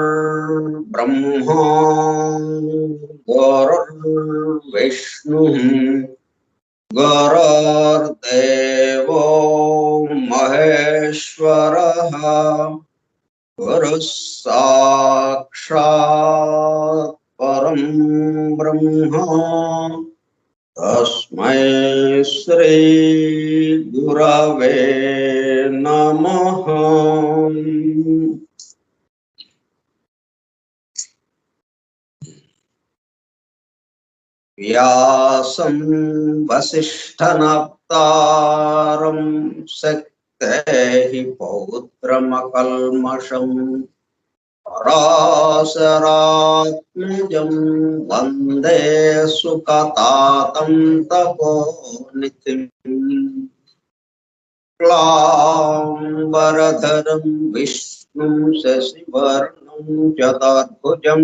गुरुर्ब्रह्मा गुरुर्विष्णुः गुरुर्देवो महेश्वरः गुरुः साक्षात् परं ब्रह्म तस्मै श्री गुरवे नमः। व्यासं वसिष्ठनप्तारं शक्तेः पौत्रमकल्मषं पराशरात्मजं वन्दे सुखतातं तपोनिधिम् क्लाम्बरधरं विष्णुं शशिवर्णं चतुर्भुजं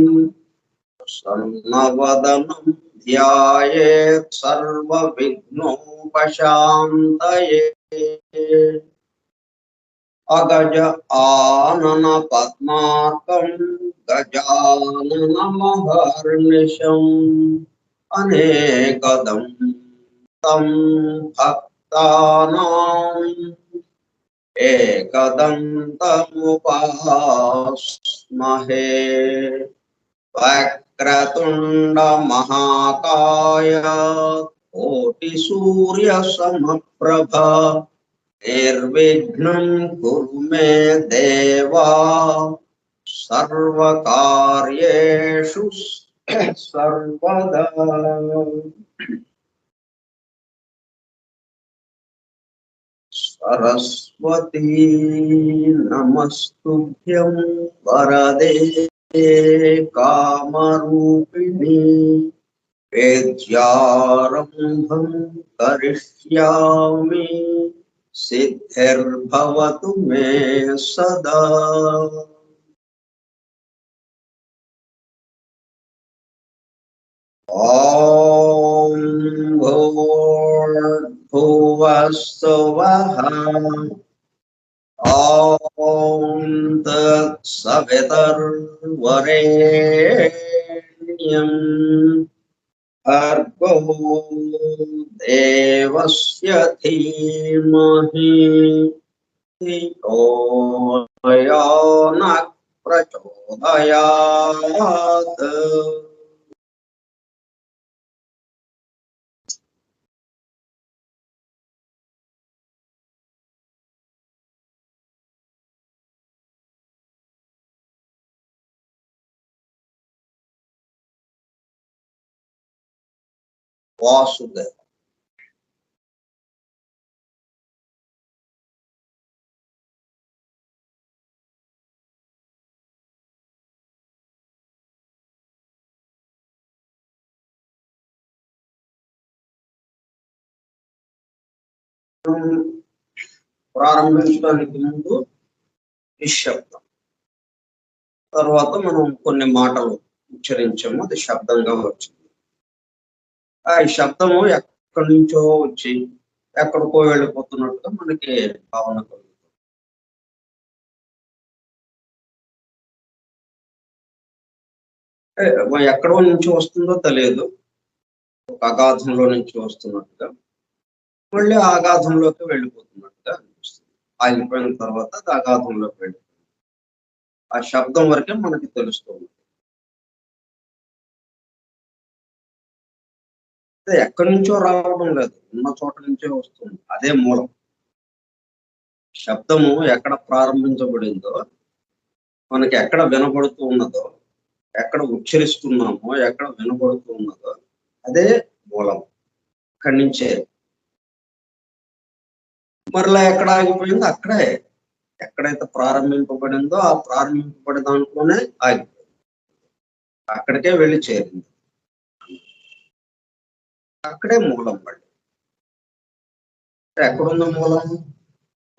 प्रसन्नवदनं ध्यायेत् सर्वविघ्नोपशान्तये। अगज आनन पद्मार्कं गजाननमहर्निशम् अनेकदं तं भक्तानां एकदन्तमुपास्महे। वक्रतुंड महाकाय कोटिसूर्यसमप्रभा निर्विघ्नं कुरु मे देवा सर्वकार्येषु सर्वदा। सरस्वती नमस्तुभ्यं वरदे कामरूपिणी विद्यारम्भं करिष्यामि सिद्धिर्भवतु मे सदा। ॐ भूर्भुवस्सुवः ॐ तत्सवितुर्वरेण्यं भर्गो देवस्य धीमहि धियो यो नः प्रचोदयात्। वासुदेव ప్రారంభించడానికి ముందు నిశ్శబ్దం, తర్వాత మనం కొన్ని మాటలు ఉచ్చరించాము, అది శబ్దంగా వచ్చింది. ఆ శబ్దము ఎక్కడి నుంచో వచ్చి ఎక్కడికో వెళ్ళిపోతున్నట్టుగా మనకి భావన కలుగుతుంది. ఎక్కడో నుంచి వస్తుందో తెలియదు, ఒక అగాధంలో నుంచి వస్తున్నట్టుగా మళ్ళీ ఆ అగాధంలోకి వెళ్ళిపోతున్నట్టుగా అనిపిస్తుంది. ఆగిపోయిన తర్వాత అది అగాధంలోకి వెళ్ళిపోతుంది. ఆ శబ్దం వరకే మనకి తెలుస్తుంది. ఎక్కడి నుంచో రావడం లేదు, ఉన్న చోట నుంచే వస్తుంది. అదే మూలం. శబ్దము ఎక్కడ ప్రారంభించబడిందో, మనకి ఎక్కడ వినబడుతూ ఉన్నదో, ఎక్కడ ఉచ్చరిస్తున్నామో, ఎక్కడ వినబడుతూ ఉన్నదో అదే మూలం. అక్కడి నుంచే మరలా ఎక్కడ ఆగిపోయిందో అక్కడే, ఎక్కడైతే ప్రారంభింపబడిందో ఆ ప్రారంభింపబడే దాంట్లోనే ఆగిపోయింది, అక్కడికే వెళ్ళి చేరింది. అక్కడే మూలం. మళ్ళీ ఎక్కడుంది మూలం?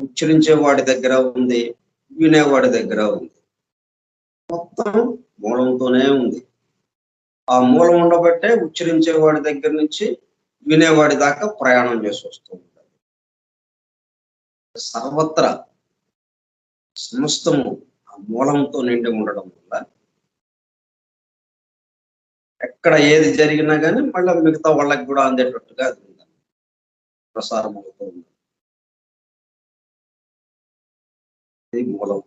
ఉచ్చరించే వాడి దగ్గర ఉంది, వినేవాడి దగ్గర ఉంది. మొత్తం మూలంతోనే ఉంది. ఆ మూలం ఉండబట్టే ఉచ్చరించే వాడి దగ్గర నుంచి వినేవాడి దాకా ప్రయాణం చేసి వస్తూ ఉంటుంది. సర్వత్రా సమస్తము ఆ మూలంతో నిండి ఉండడం వల్ల ఎక్కడ ఏది జరిగినా కానీ మళ్ళీ మిగతా వాళ్ళకి కూడా అందేటట్టుగా అది ఉంది, ప్రసారం అవుతూ ఉంది. ఇది మూలం.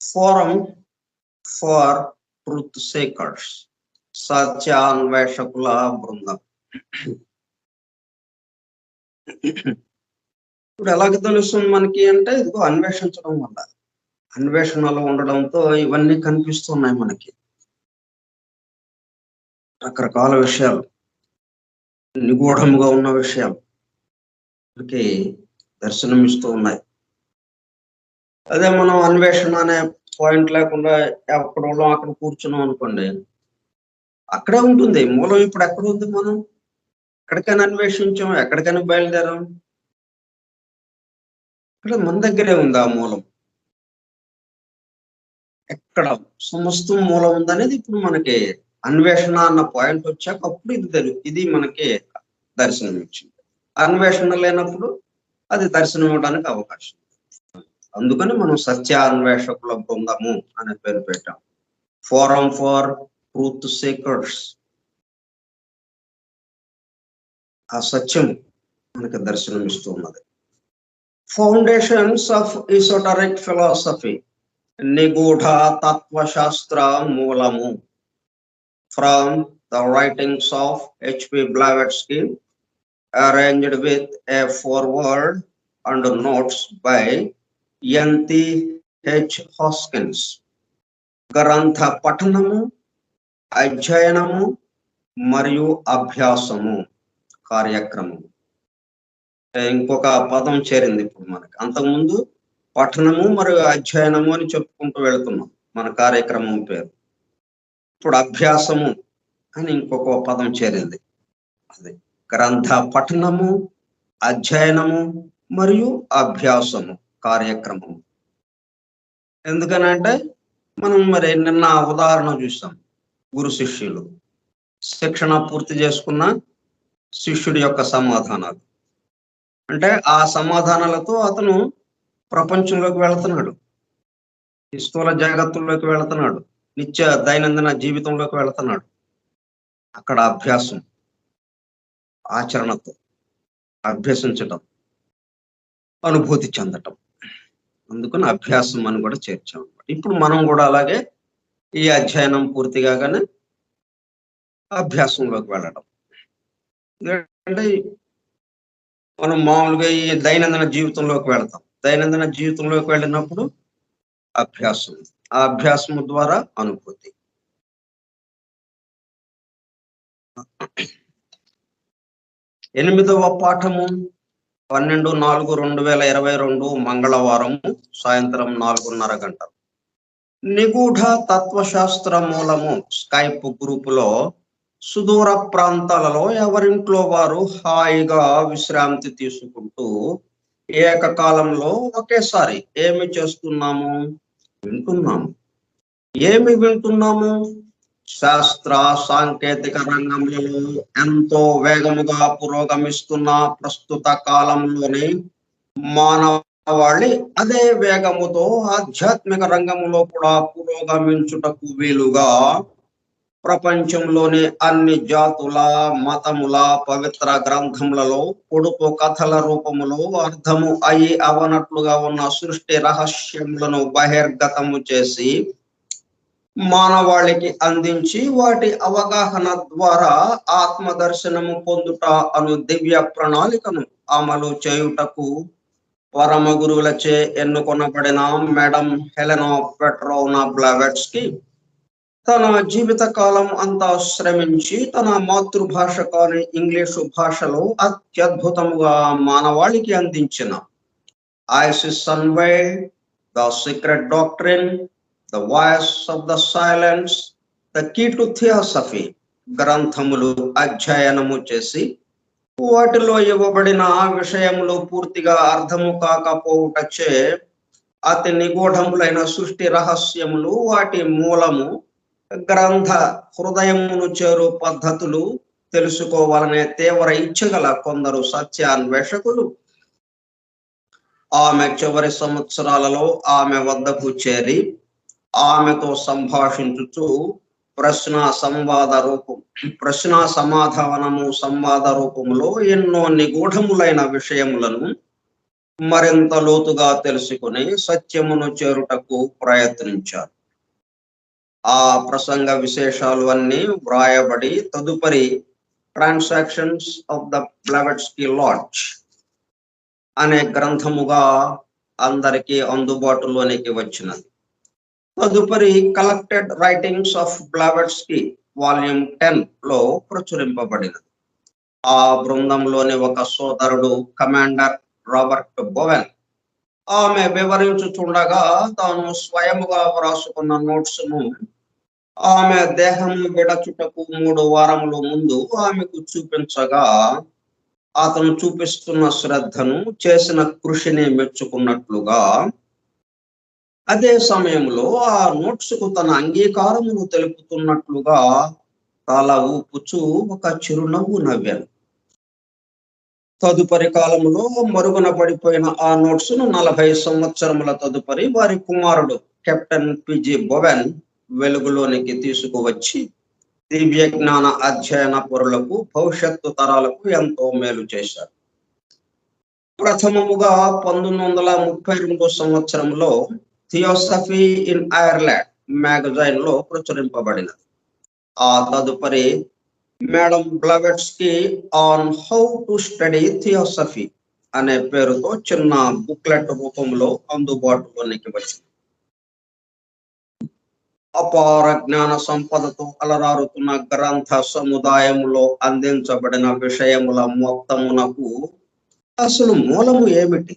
ఫోరం ఫర్ ట్రూత్ సీకర్స్, సత్యాన్వేషకుల బృందం. ఇప్పుడు ఎలాగ తెలుస్తుంది మనకి అంటే, ఇదిగో అన్వేషించడం వల్ల, అన్వేషణలో ఉండడంతో ఇవన్నీ కనిపిస్తున్నాయి మనకి. రకరకాల విషయాలు, నిగూఢంగా ఉన్న విషయాలు మనకి దర్శనమిస్తూ ఉన్నాయి. అదే మనం అన్వేషణ అనే పాయింట్ లేకుండా ఎక్కడ అక్కడ కూర్చున్నాం అనుకోండి, అక్కడే ఉంటుంది మూలం. ఇప్పుడు ఎక్కడ ఉంది? మనం ఎక్కడికైనా అన్వేషించాం, ఎక్కడికైనా బయలుదేరాం, ఇక్కడ మన దగ్గరే ఉంది ఆ మూలం. ఎక్కడ సమస్తం మూలం ఉందనేది ఇప్పుడు మనకి అన్వేషణ అన్న పాయింట్ వచ్చాక అప్పుడు ఇది మనకి దర్శనం ఇచ్చింది. అన్వేషణ లేనప్పుడు అది దర్శనం ఇవ్వడానికి అవకాశం. అందుకని మనం సత్యాన్వేషకుల బృందము అనే పేరు పెట్టాం. Forum for truth seekers. ఆ సత్యం మనకి దర్శనం ఇస్తూ ఉన్నది. ఫౌండేషన్స్ ఆఫ్ ఈసోటరిక్ ఫిలాసఫీ, నిగూఢ తత్వశాస్త్ర మూలము. From the writings of H.P. Blavatsky, arranged with a foreword and notes by N.T.H. Hoskins. గ్రంథ పఠనము, అధ్యయనము మరియు అభ్యాసము కార్యక్రమం. ఇంకొక పదం చేరింది ఇప్పుడు మనకి. అంతకుముందు పఠనము మరియు అధ్యయనము అని చెప్పుకుంటూ వెళ్తున్నాం మన కార్యక్రమం పేరు. ఇప్పుడు అభ్యాసము అని ఇంకొక పదం చేరింది. అది గ్రంథ పఠనము, అధ్యయనము మరియు అభ్యాసము కార్యక్రమము. ఎందుకనంటే మనం మరి నిన్న ఉదాహరణ చూసాం, గురు శిష్యులు. శిక్షణ పూర్తి చేసుకున్న శిష్యుడి యొక్క సమాధానాలు. అంటే ఆ సమాధానాలతో అతను ప్రపంచంలోకి వెళుతున్నాడు, ఈ స్థూల జగత్తుల్లోకి వెళుతున్నాడు, నిత్య దైనందిన జీవితంలోకి వెళుతున్నాడు. అక్కడ అభ్యాసం, ఆచరణతో అభ్యసించటం, అనుభూతి చెందటం. అందుకని అభ్యాసం అని కూడా చేర్చాం. ఇప్పుడు మనం కూడా అలాగే ఈ అధ్యయనం పూర్తి కాగానే అభ్యాసంలోకి వెళ్ళడం. ఎందుకంటే మనం మామూలుగా ఈ దైనందిన జీవితంలోకి వెళతాం. దైనందిన జీవితంలోకి వెళ్ళినప్పుడు అభ్యాసం, ఆ అభ్యాసము ద్వారా అనుభూతి. ఎనిమిదవ పాఠము 12/4/2022 మంగళవారం సాయంత్రం 4:30 గంటలు. నిగూఢ తత్వశాస్త్ర మూలము స్కైప్ గ్రూపులో సుదూర ప్రాంతాలలో ఎవరింట్లో వారు హాయిగా విశ్రాంతి తీసుకుంటూ ఏకకాలంలో ఒకేసారి ఏమి చేస్తున్నాము? వింటున్నాము. ఏమి వింటున్నాము? శాస్త్ర సాంకేతిక రంగంలో ఎంతో వేగముగా పురోగమిస్తున్న ప్రస్తుత కాలంలోని మానవాళి అదే వేగముతో ఆధ్యాత్మిక రంగంలో కూడా పురోగమించుటకు వీలుగా ప్రపంచంలోని అన్ని జాతుల మతముల పవిత్ర గ్రంథములలో పొడుపు కథల రూపములో అర్థము అయి అవనట్లుగా ఉన్న సృష్టి రహస్యములను బహిర్గతము చేసి మానవాళికి అందించి వాటి అవగాహన ద్వారా ఆత్మదర్శనము పొందుట అను దివ్య ప్రణాళికను అమలు చేయుటకు పరమ గురువులచే ఎన్నుకొనబడిన మేడం హెలెనా పెట్రోవ్నా బ్లావెట్స్కీ తన జీవిత కాలం అంతా శ్రమించి తన మాతృభాష కాని ఇంగ్లీషు భాషలో అత్యద్భుతముగా మానవాళికి అందించిన Isis unveiled, the secret doctrine, the voice of the silence, the key to theosophy గ్రంథములు అధ్యయనము చేసి వాటిలో ఇవ్వబడిన విషయములు పూర్తిగా అర్థము కాకపోవుటచే అతి నిగూఢములైన సృష్టి రహస్యములు వాటి మూలము గ్రంథ హృదయమును చేరు పద్ధతులు తెలుసుకోవాలనే తీవ్ర ఇచ్చగల కొందరు సత్యాన్వేషకులు ఆమె చివరి సంవత్సరాలలో ఆమె వద్దకు చేరి ఆమెతో సంభాషించుచు ప్రశ్న సమాధానము సంవాద రూపములో ఎన్నో నిగూఢములైన విషయములను మరింత లోతుగా తెలుసుకుని సత్యమును చేరుటకు ప్రయత్నించారు. ఆ ప్రసంగ విశేషాలు అన్ని వ్రాయబడి తదుపరి transactions of the Blavatsky lodge అనే గ్రంథముగా అందరికీ అందుబాటులోనికి వచ్చినది. తదుపరి collected writings of Blavatsky volume 10 లో ప్రచురింపబడినది. ఆ బృందంలోని ఒక సోదరుడు కమాండర్ రాబర్ట్ బోవెన్ ఆమె వివరించుచుండగా తాను స్వయముగా వ్రాసుకున్న నోట్స్ ను ఆమె దేహము విడచుటకు 3 వారముల ముందు ఆమెకు చూపించగా అతను చూపిస్తున్న శ్రద్ధను చేసిన కృషిని మెచ్చుకున్నట్లుగా అదే సమయంలో ఆ నోట్స్ కు తన అంగీకారమును తెలుపుతున్నట్లుగా తల ఊపుచూ ఒక చిరునవ్వు నవ్వాను. తదుపరి కాలంలో మరుగున పడిపోయిన ఆ నోట్స్ ను 40 సంవత్సరముల తదుపరి వారి కుమారుడు కెప్టెన్ పిజి బోవెన్ వెలుగులోనికి తీసుకువచ్చి దివ్య జ్ఞాన అధ్యయన పరులకు భవిష్యత్తు తరాలకు ఎంతో మేలు చేశారు. ప్రథమముగా 1932 సంవత్సరంలో థియోసఫీ ఇన్ ఐర్లాండ్ మ్యాగజైన్ లో ప్రచురింపబడినది. ఆ తదుపరి madam Blavatsky on how to study theosophy అనే పేరుతో చిన్న బుక్లెట్ రూపంలో అందుబాటులోనికి వచ్చింది. అపార జ్ఞాన సంపదతో అలరారుతున్న గ్రంథ సముదాయములో అందించబడిన విషయముల మొత్తమునకు అసలు మూలము ఏమిటి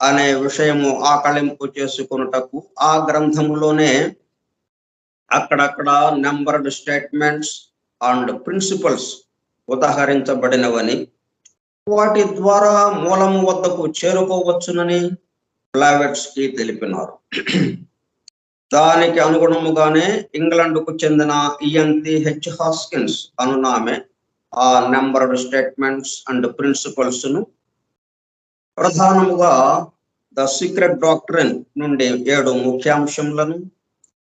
అనే విషయము ఆకళింపు చేసుకొనుటకు ఆ గ్రంథములోనే అక్కడక్కడ నెంబర్డ్ స్టేట్మెంట్స్ అండ్ ప్రిన్సిపల్స్ ఉదాహరించబడినవని వాటి ద్వారా మూలము వద్దకు చేరుకోవచ్చునని బ్లావెట్స్కీ తెలిపినారు. దానికి అనుగుణముగానే ఇంగ్లాండ్కు చెందిన ENT హాస్కిన్స్ అనునామె ఆ నెంబర్డ్ స్టేట్మెంట్స్ అండ్ ప్రిన్సిపల్స్ ను ప్రధానముగా ద సీక్రెట్ డాక్ట్రిన్ నుండి 7 ముఖ్యాంశములను,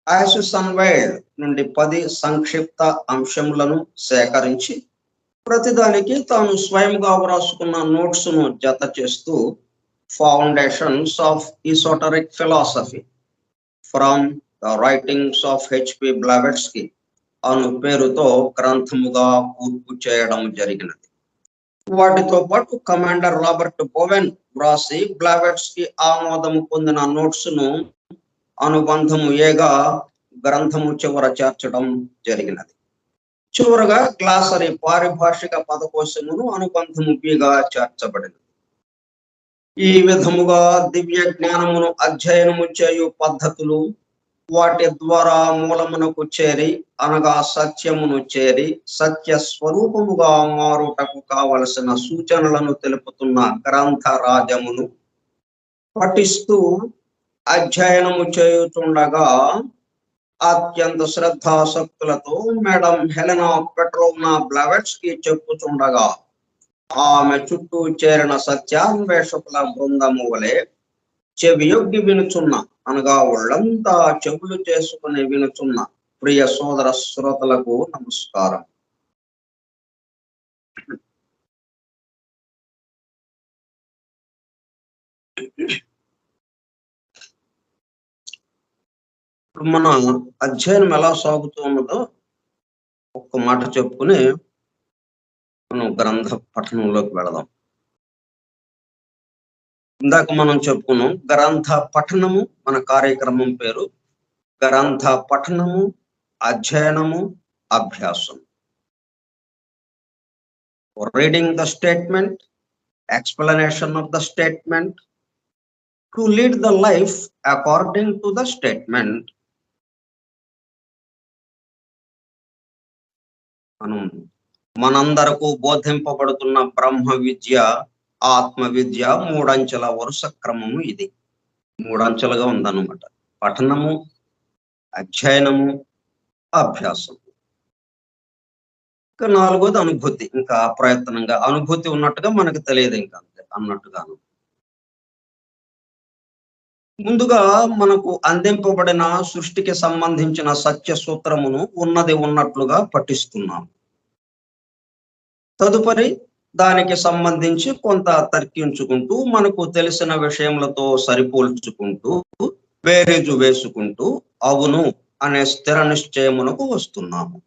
ఐసిస్ అన్వైల్డ్ నుండి 10 సంక్షిప్త అంశములను సేకరించి ప్రతిదానికి తాను స్వయంగా వ్రాసుకున్న నోట్స్ ను జత చేస్తూ foundations of esoteric philosophy from the writings of HP Blavatsky అను పేరుతో గ్రంథముగా పూర్తి చేయడం జరిగినది. వాటితో పాటు కమాండర్ రాబర్ట్ బోవెన్ వ్రాసి బ్లావెట్స్కీ ఆమోదము పొందిన నోట్స్ ను అనుబంధము ఏగా గ్రంథము చివర చేర్చడం జరిగినది. చివరగా గ్లాసరీ పారిభాషిక పదకోశమును అనుబంధము బిగా చేర్చబడినది. ఈ విధముగా దివ్య జ్ఞానమును అధ్యయనము చేయు పద్ధతులు వాటి ద్వారా మూలమునకు చేరి అనగా సత్యమును చేరి సత్య స్వరూపముగా మారుటకు కావలసిన సూచనలను తెలుపుతున్న గ్రంథరాజమును పఠిస్తూ అధ్యయనము చేయుచుండగా అత్యంత శ్రద్ధాసక్తులతో మేడం హెలెనా పెట్రోవ్నా బ్లవెట్స్కీ చెప్పుచుండగా ఆమె చుట్టూ చేరిన సత్యాన్వేషకుల బృందము వలె చెవియొగ్గి వినుచున్న అనగా ఒళ్ళంతా చెవులు చేసుకుని వినుచున్న ప్రియ సోదర శ్రోతలకు నమస్కారం. ఇప్పుడు మన అధ్యయనం ఎలా సాగుతూ ఉన్నదో ఒక్క మాట చెప్పుకుని మనం గ్రంథ పఠనంలోకి వెళదాం. ఇందాక మనం చెప్పుకున్నాం గ్రంథ పఠనము మన కార్యక్రమం పేరు. గ్రంథ పఠనము, అధ్యయనము, అభ్యాసం. Reading the statement, explanation of the statement, to lead the life according to the statement. మనందరకు బోధింపబడుతున్న బ్రహ్మ విద్య, ఆత్మ విద్య మూడంచెల వరుస క్రమము ఇది. మూడంచెలుగా ఉందన్నమాట. పఠనము, అధ్యయనము, అభ్యాసం. ఇంకా నాలుగోది అనుభూతి. ఇంకా ప్రయత్నంగా అనుభూతి ఉన్నట్టుగా మనకు తెలియదు ఇంకా అంతే అన్నట్టుగాను. ముందుగా మనకు అందింపబడిన సృష్టికి సంబంధించిన సత్య సూత్రమును ఉన్నది ఉన్నట్లుగా పఠిస్తున్నాం. తదుపరి దానికి సంబంధించి కొంత తర్కించుకుంటూ మనకు తెలిసిన విషయములతో సరిపోల్చుకుంటూ బేరీజు వేసుకుంటూ అవును అనే స్థిర నిశ్చయమునకు వస్తున్నాము.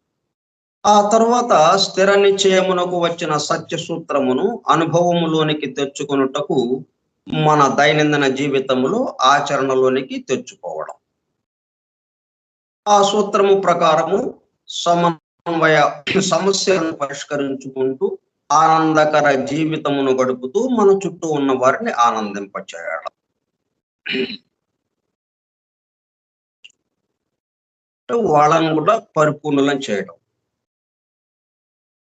ఆ తర్వాత స్థిర నిశ్చయమునకు వచ్చిన సత్య సూత్రమును అనుభవములోనికి తెచ్చుకొనుటకు మన దైనందిన జీవితంలో ఆచరణలోనికి తెచ్చుకోవడం. ఆ సూత్రము ప్రకారము సమన్వయ సమస్యలను పరిష్కరించుకుంటూ ఆనందకర జీవితమును గడుపుతూ మన చుట్టూ ఉన్న వారిని ఆనందింపచేయడం. వాళ్ళను కూడా పరిపూర్ణులను చేయడం.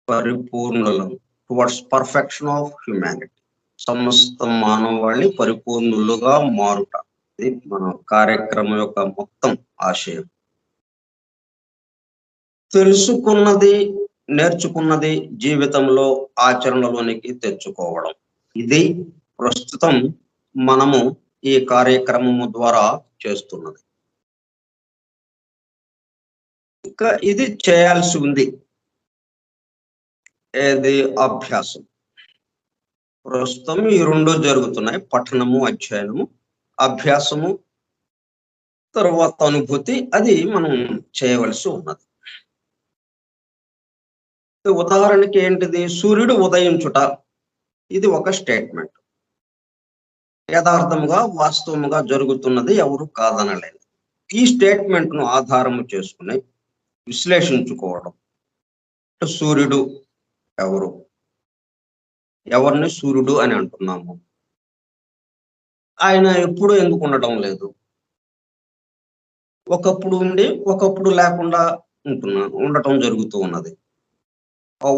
పరిపూర్ణులను టువర్డ్స్ పర్ఫెక్షన్ ఆఫ్ హ్యుమానిటీ. సమస్త మానవాళి పరిపూర్ణులుగా మారుట. ఇది మన కార్యక్రమం యొక్క మొత్తం ఆశయం. తెలుసుకున్నది, నేర్చుకున్నది జీవితంలో ఆచరణలోనికి తెచ్చుకోవడం. ఇది ప్రస్తుతం మనము ఈ కార్యక్రమము ద్వారా చేస్తున్నది. ఇంకా ఇది చేయాల్సి ఉంది. ఏది? అభ్యాసం. ప్రస్తుతం ఈ రెండు జరుగుతున్నాయి. పఠనము, అధ్యయనము, అభ్యాసము, తర్వాత అనుభూతి. అది మనం చేయవలసి ఉన్నది. ఉదాహరణకి ఏంటిది? సూర్యుడు ఉదయించుట. ఇది ఒక స్టేట్మెంట్. యథార్థముగా వాస్తవముగా జరుగుతున్నది, ఎవరు కాదనలేదు. ఈ స్టేట్మెంట్ ను ఆధారము చేసుకుని విశ్లేషించుకోవడం. సూర్యుడు ఎవరు? ఎవరిని సూర్యుడు అని అంటున్నాము? ఆయన ఎప్పుడు ఎందుకు ఉండటం లేదు? ఒకప్పుడు ఉండి ఒకప్పుడు లేకుండా ఉండటం జరుగుతూ ఉన్నది.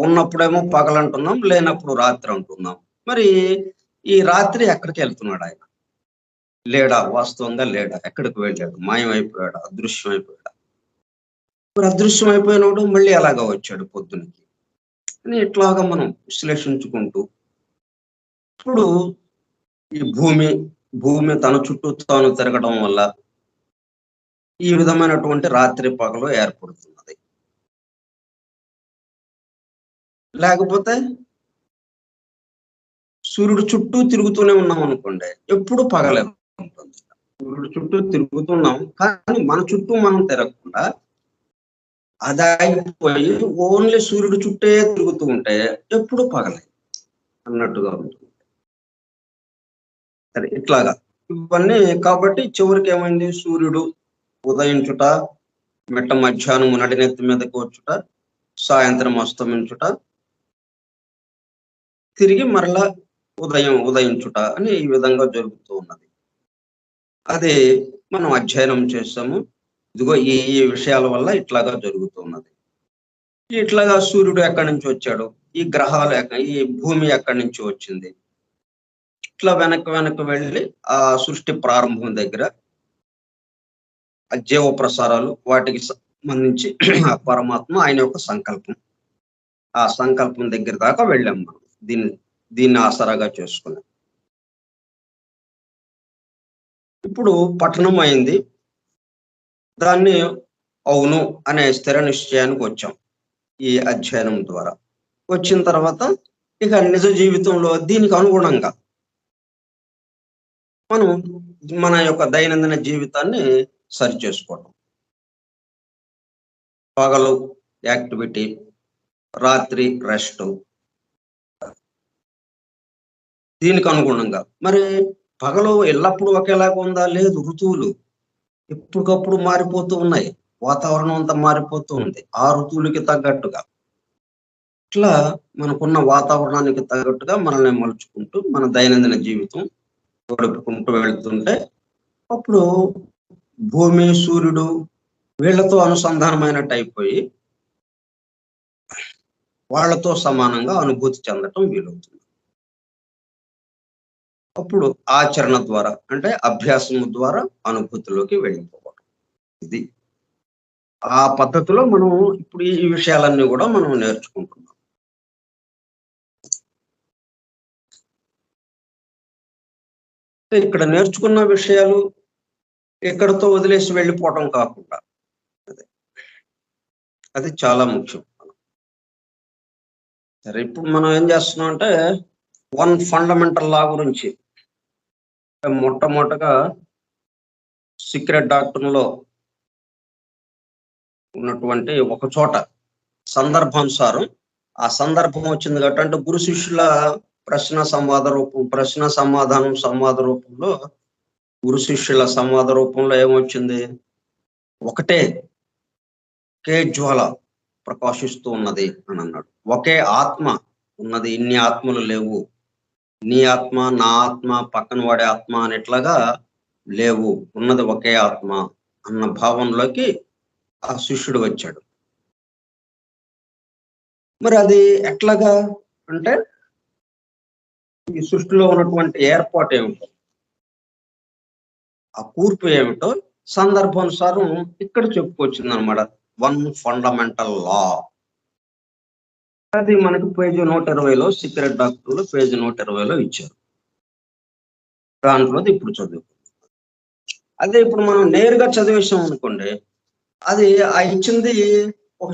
ఉన్నప్పుడేమో పగలంటున్నాం, లేనప్పుడు రాత్రి అంటున్నాం. మరి ఈ రాత్రి ఎక్కడికి వెళ్తున్నాడు ఆయన? లేడా? వాస్తవంగా లేడా? ఎక్కడికి వెళ్ళాడు? మాయమైపోయాడా? అదృశ్యం అయిపోయాడా? మరి అదృశ్యం అయిపోయినప్పుడు మళ్ళీ ఎలాగా వచ్చాడు పొద్దునకి అని ఇట్లాగా మనం విశ్లేషించుకుంటూ, ఇప్పుడు ఈ భూమి తన చుట్టూ తాను తిరగడం వల్ల ఈ విధమైనటువంటి రాత్రి పగలు ఏర్పడుతున్నది. లేకపోతే సూర్యుడు చుట్టూ తిరుగుతూనే ఉన్నాం అనుకోండి, ఎప్పుడు పగలే ఉంటుంది. సూర్యుడు చుట్టూ తిరుగుతున్నాం, కానీ మన చుట్టూ మనం తిరగకుండా అది ఆగిపోయి ఓన్లీ సూర్యుడు చుట్టే తిరుగుతూ ఉంటే ఎప్పుడు పగలే అన్నట్టుగా ఉంటుంది. సరే, ఇట్లాగా ఇవన్నీ. కాబట్టి చివరికి ఏమైంది? సూర్యుడు ఉదయించుట, మిట్ట మధ్యాహ్నం నడినెత్తి మీదకి వచ్చుట, సాయంత్రం అస్తమించుట, తిరిగి మరలా ఉదయించుట అని ఈ విధంగా జరుగుతూ ఉన్నది. అది మనం అధ్యయనం చేస్తాము. ఇదిగో ఈ ఈ విషయాల వల్ల ఇట్లాగా జరుగుతున్నది. ఇట్లాగా సూర్యుడు ఎక్కడి నుంచి వచ్చాడు, ఈ గ్రహాలు ఈ భూమి ఎక్కడి నుంచి వచ్చింది, ఇట్లా వెనక్కి వెళ్ళి ఆ సృష్టి ప్రారంభం దగ్గర ఆ జీవ ప్రసారాలు వాటికి సంబంధించి ఆ పరమాత్మ ఆయన యొక్క సంకల్పం, ఆ సంకల్పం దగ్గర దాకా వెళ్ళాం మనం దీన్ని ఆసరాగా చేసుకున్నాం. ఇప్పుడు పఠనం అయింది, దాన్ని అవును అనే స్థిర నిశ్చయానికి వచ్చాం ఈ అధ్యయనం ద్వారా. వచ్చిన తర్వాత ఇక నిజ జీవితంలో దీనికి అనుగుణంగా మనం మన యొక్క దైనందిన జీవితాన్ని సరి చేసుకోవడం. పగలు యాక్టివిటీ, రాత్రి రెస్ట్, దీనికి అనుగుణంగా. మరి పగలు ఎల్లప్పుడూ ఒకేలాగా ఉందా? లేదు, ఋతువులు ఎప్పటికప్పుడు మారిపోతూ ఉన్నాయి, వాతావరణం అంతా మారిపోతూ ఉంది ఆ ఋతువులకి తగ్గట్టుగా. ఇట్లా మనకున్న వాతావరణానికి తగ్గట్టుగా మనల్ని మలుచుకుంటూ మన దైనందిన జీవితం గడుపుకుంటూ వెళ్తుంటే అప్పుడు భూమి సూర్యుడు వీళ్లతో అనుసంధానమైనట్టు అయిపోయి వాళ్లతో సమానంగా అనుభూతి చెందటం వీలవుతుంది. అప్పుడు ఆచరణ ద్వారా అంటే అభ్యాసము ద్వారా అనుభూతిలోకి వెళ్ళిపోవడం. ఇది ఆ పద్ధతిలో మనం ఇప్పుడు ఈ విషయాలన్నీ కూడా మనం నేర్చుకుంటున్నాం. ఇక్కడ నేర్చుకున్న విషయాలు ఎక్కడితో వదిలేసి వెళ్ళిపోవటం కాకుండా అది చాలా ముఖ్యం. సరే, ఇప్పుడు మనం ఏం చేస్తున్నాం అంటే వన్ ఫండమెంటల్ లా గురించి మొట్టమొదటగా సీక్రెట్ డాక్టర్లో ఉన్నటువంటి ఒక చోట సందర్భానుసారం ఆ సందర్భం వచ్చింది కాబట్టి, అంటే గురు శిష్యుల ప్రశ్న సమాధాన రూపంలో గురు శిష్యుల సంవాద రూపంలో ఏమొచ్చింది, ఒకటే జ్వాల ప్రకాశిస్తూ ఉన్నది అని అన్నాడు. ఒకే ఆత్మ ఉన్నది, ఇన్ని ఆత్మలు లేవు, నీ ఆత్మ నా ఆత్మ పక్కన వాడే ఆత్మ అనేట్లాగా లేవు, ఉన్నది ఒకే ఆత్మ అన్న భావంలోకి ఆ శిష్యుడు వచ్చాడు. మరి అది ఎట్లాగా అంటే ఈ సృష్టిలో ఉన్నటువంటి ఏర్పాటు ఏమిటో, ఆ కూర్పు ఏమిటో సందర్భానుసారం ఇక్కడ చెప్పుకొచ్చింది అనమాట. వన్ ఫండమెంటల్ లా. అది మనకు పేజీ 120లో సీక్రెట్ డాక్టర్లు పేజీ 120లో ఇచ్చారు. దాంట్లో ఇప్పుడు చదువు. అదే ఇప్పుడు మనం నేరుగా చదివేసాం అనుకోండి, అది ఆ ఇచ్చింది ఒక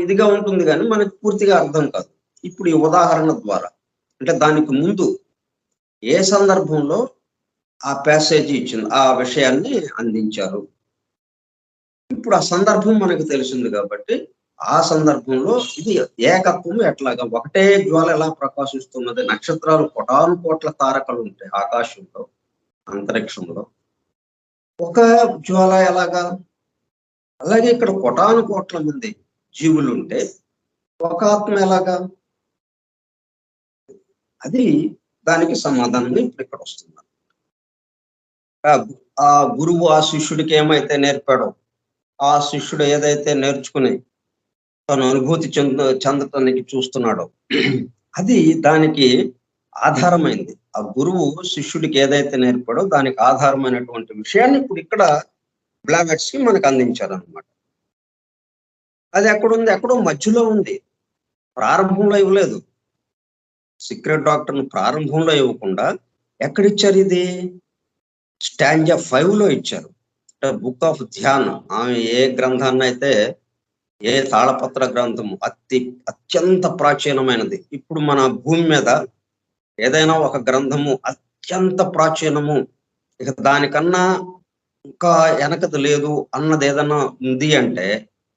ఇదిగా ఉంటుంది కానీ మనకు పూర్తిగా అర్థం కాదు. ఇప్పుడు ఈ ఉదాహరణ ద్వారా అంటే దానికి ముందు ఏ సందర్భంలో ఆ ప్యాసేజీ ఇచ్చింది, ఆ విషయాన్ని అందించారు, ఇప్పుడు ఆ సందర్భం మనకు తెలిసింది కాబట్టి ఆ సందర్భంలో ఇది ఏకత్వం ఎట్లాగా, ఒకటే జ్వాల ఎలా ప్రకాశిస్తున్నది, నక్షత్రాలు కోటాను కోట్ల తారకలు ఉంటాయి ఆకాశంలో అంతరిక్షంలో, ఒక జ్వాల ఎలాగా, అలాగే ఇక్కడ కోటాను కోట్ల మంది జీవులు ఉంటే ఒక ఆత్మ ఎలాగా, అది దానికి సమాధానం ఇప్పుడు ఇక్కడ వస్తుంది. ఆ గురువు ఆ శిష్యుడికి ఏమైతే నేర్పాడో, ఆ శిష్యుడు ఏదైతే నేర్చుకుని తను అనుభూతి చెందటానికి చూస్తున్నాడో అది దానికి ఆధారమైంది. ఆ గురువు శిష్యుడికి ఏదైతే నేర్పాడో దానికి ఆధారమైనటువంటి విషయాన్ని ఇప్పుడు ఇక్కడ బ్లావెట్స్ కి మనకు అందించారనమాట. అది ఎక్కడుంది, ఎక్కడో మధ్యలో ఉంది, ప్రారంభంలో ఇవ్వలేదు. సీక్రెట్ డాక్టర్ను ప్రారంభంలో ఇవ్వకుండా ఎక్కడిచ్చారు, ఇది స్టాంజా 5లో ఇచ్చారు. అంటే బుక్ ఆఫ్ ధ్యాన్, ఆమె ఏ గ్రంథాన్ని అయితే, ఏ తాళపత్ర గ్రంథము అత్యంత ప్రాచీనమైనది. ఇప్పుడు మన భూమి మీద ఏదైనా ఒక గ్రంథము అత్యంత ప్రాచీనము, ఇక దానికన్నా ఇంకా వెనకది లేదు అన్నది ఏదైనా ఉంది అంటే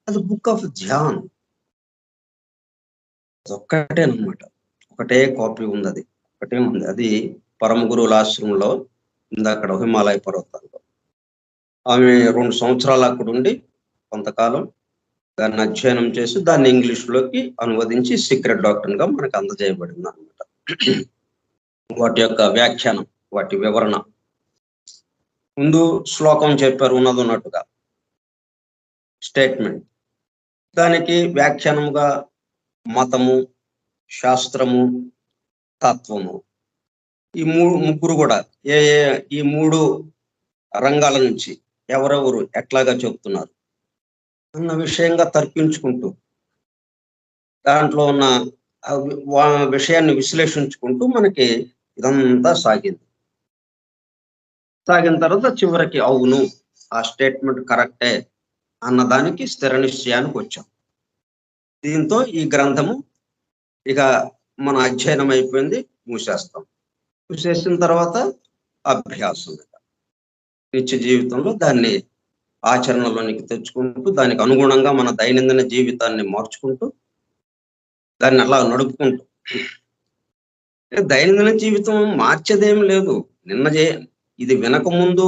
అది బుక్ ఆఫ్ ధ్యాన్. ఒక్కటే అనమాట, ఒకటే కాపీ ఉంది, అది ఒకటే ఉంది. అది పరమ గురువుల ఆశ్రమంలో ఉంది, అక్కడ హిమాలయ పర్వతాల్లో. ఆమె 2 సంవత్సరాలు అక్కడ ఉండి కొంతకాలం దాన్ని అధ్యయనం చేసి దాన్ని ఇంగ్లీష్లోకి అనువదించి సీక్రెట్ డాక్టర్గా మనకు అందజేయబడింది అనమాట. వాటి యొక్క వ్యాఖ్యానం, వాటి వివరణ. ముందు శ్లోకం చెప్పారు ఉన్నట్టుగా స్టేట్మెంట్, దానికి వ్యాఖ్యానముగా మతము, శాస్త్రము, తత్వము, ఈ ముగ్గురు కూడా ఈ మూడు రంగాల నుంచి ఎవరెవరు ఎట్లాగా చెబుతున్నారు అన్న విషయంగా తర్కించుకుంటూ దాంట్లో ఉన్న విషయాన్ని విశ్లేషించుకుంటూ మనకి ఇదంతా సాగింది. సాగిన తర్వాత చివరికి అవును ఆ స్టేట్మెంట్ కరెక్టే అన్నదానికి స్థిర నిశ్చయానికి వచ్చాం. దీంతో ఈ గ్రంథము ఇక మన అధ్యయనం అయిపోయింది, మూసేస్తాం. మూసేసిన తర్వాత అభ్యాసం, నిత్య జీవితంలో దాన్ని ఆచరణలోనికి తెచ్చుకుంటూ దానికి అనుగుణంగా మన దైనందిన జీవితాన్ని మార్చుకుంటూ దాన్ని అలా నడుపుకుంటూ. దైనందిన జీవితం మార్చేదేం లేదు. ఇది వినక ముందు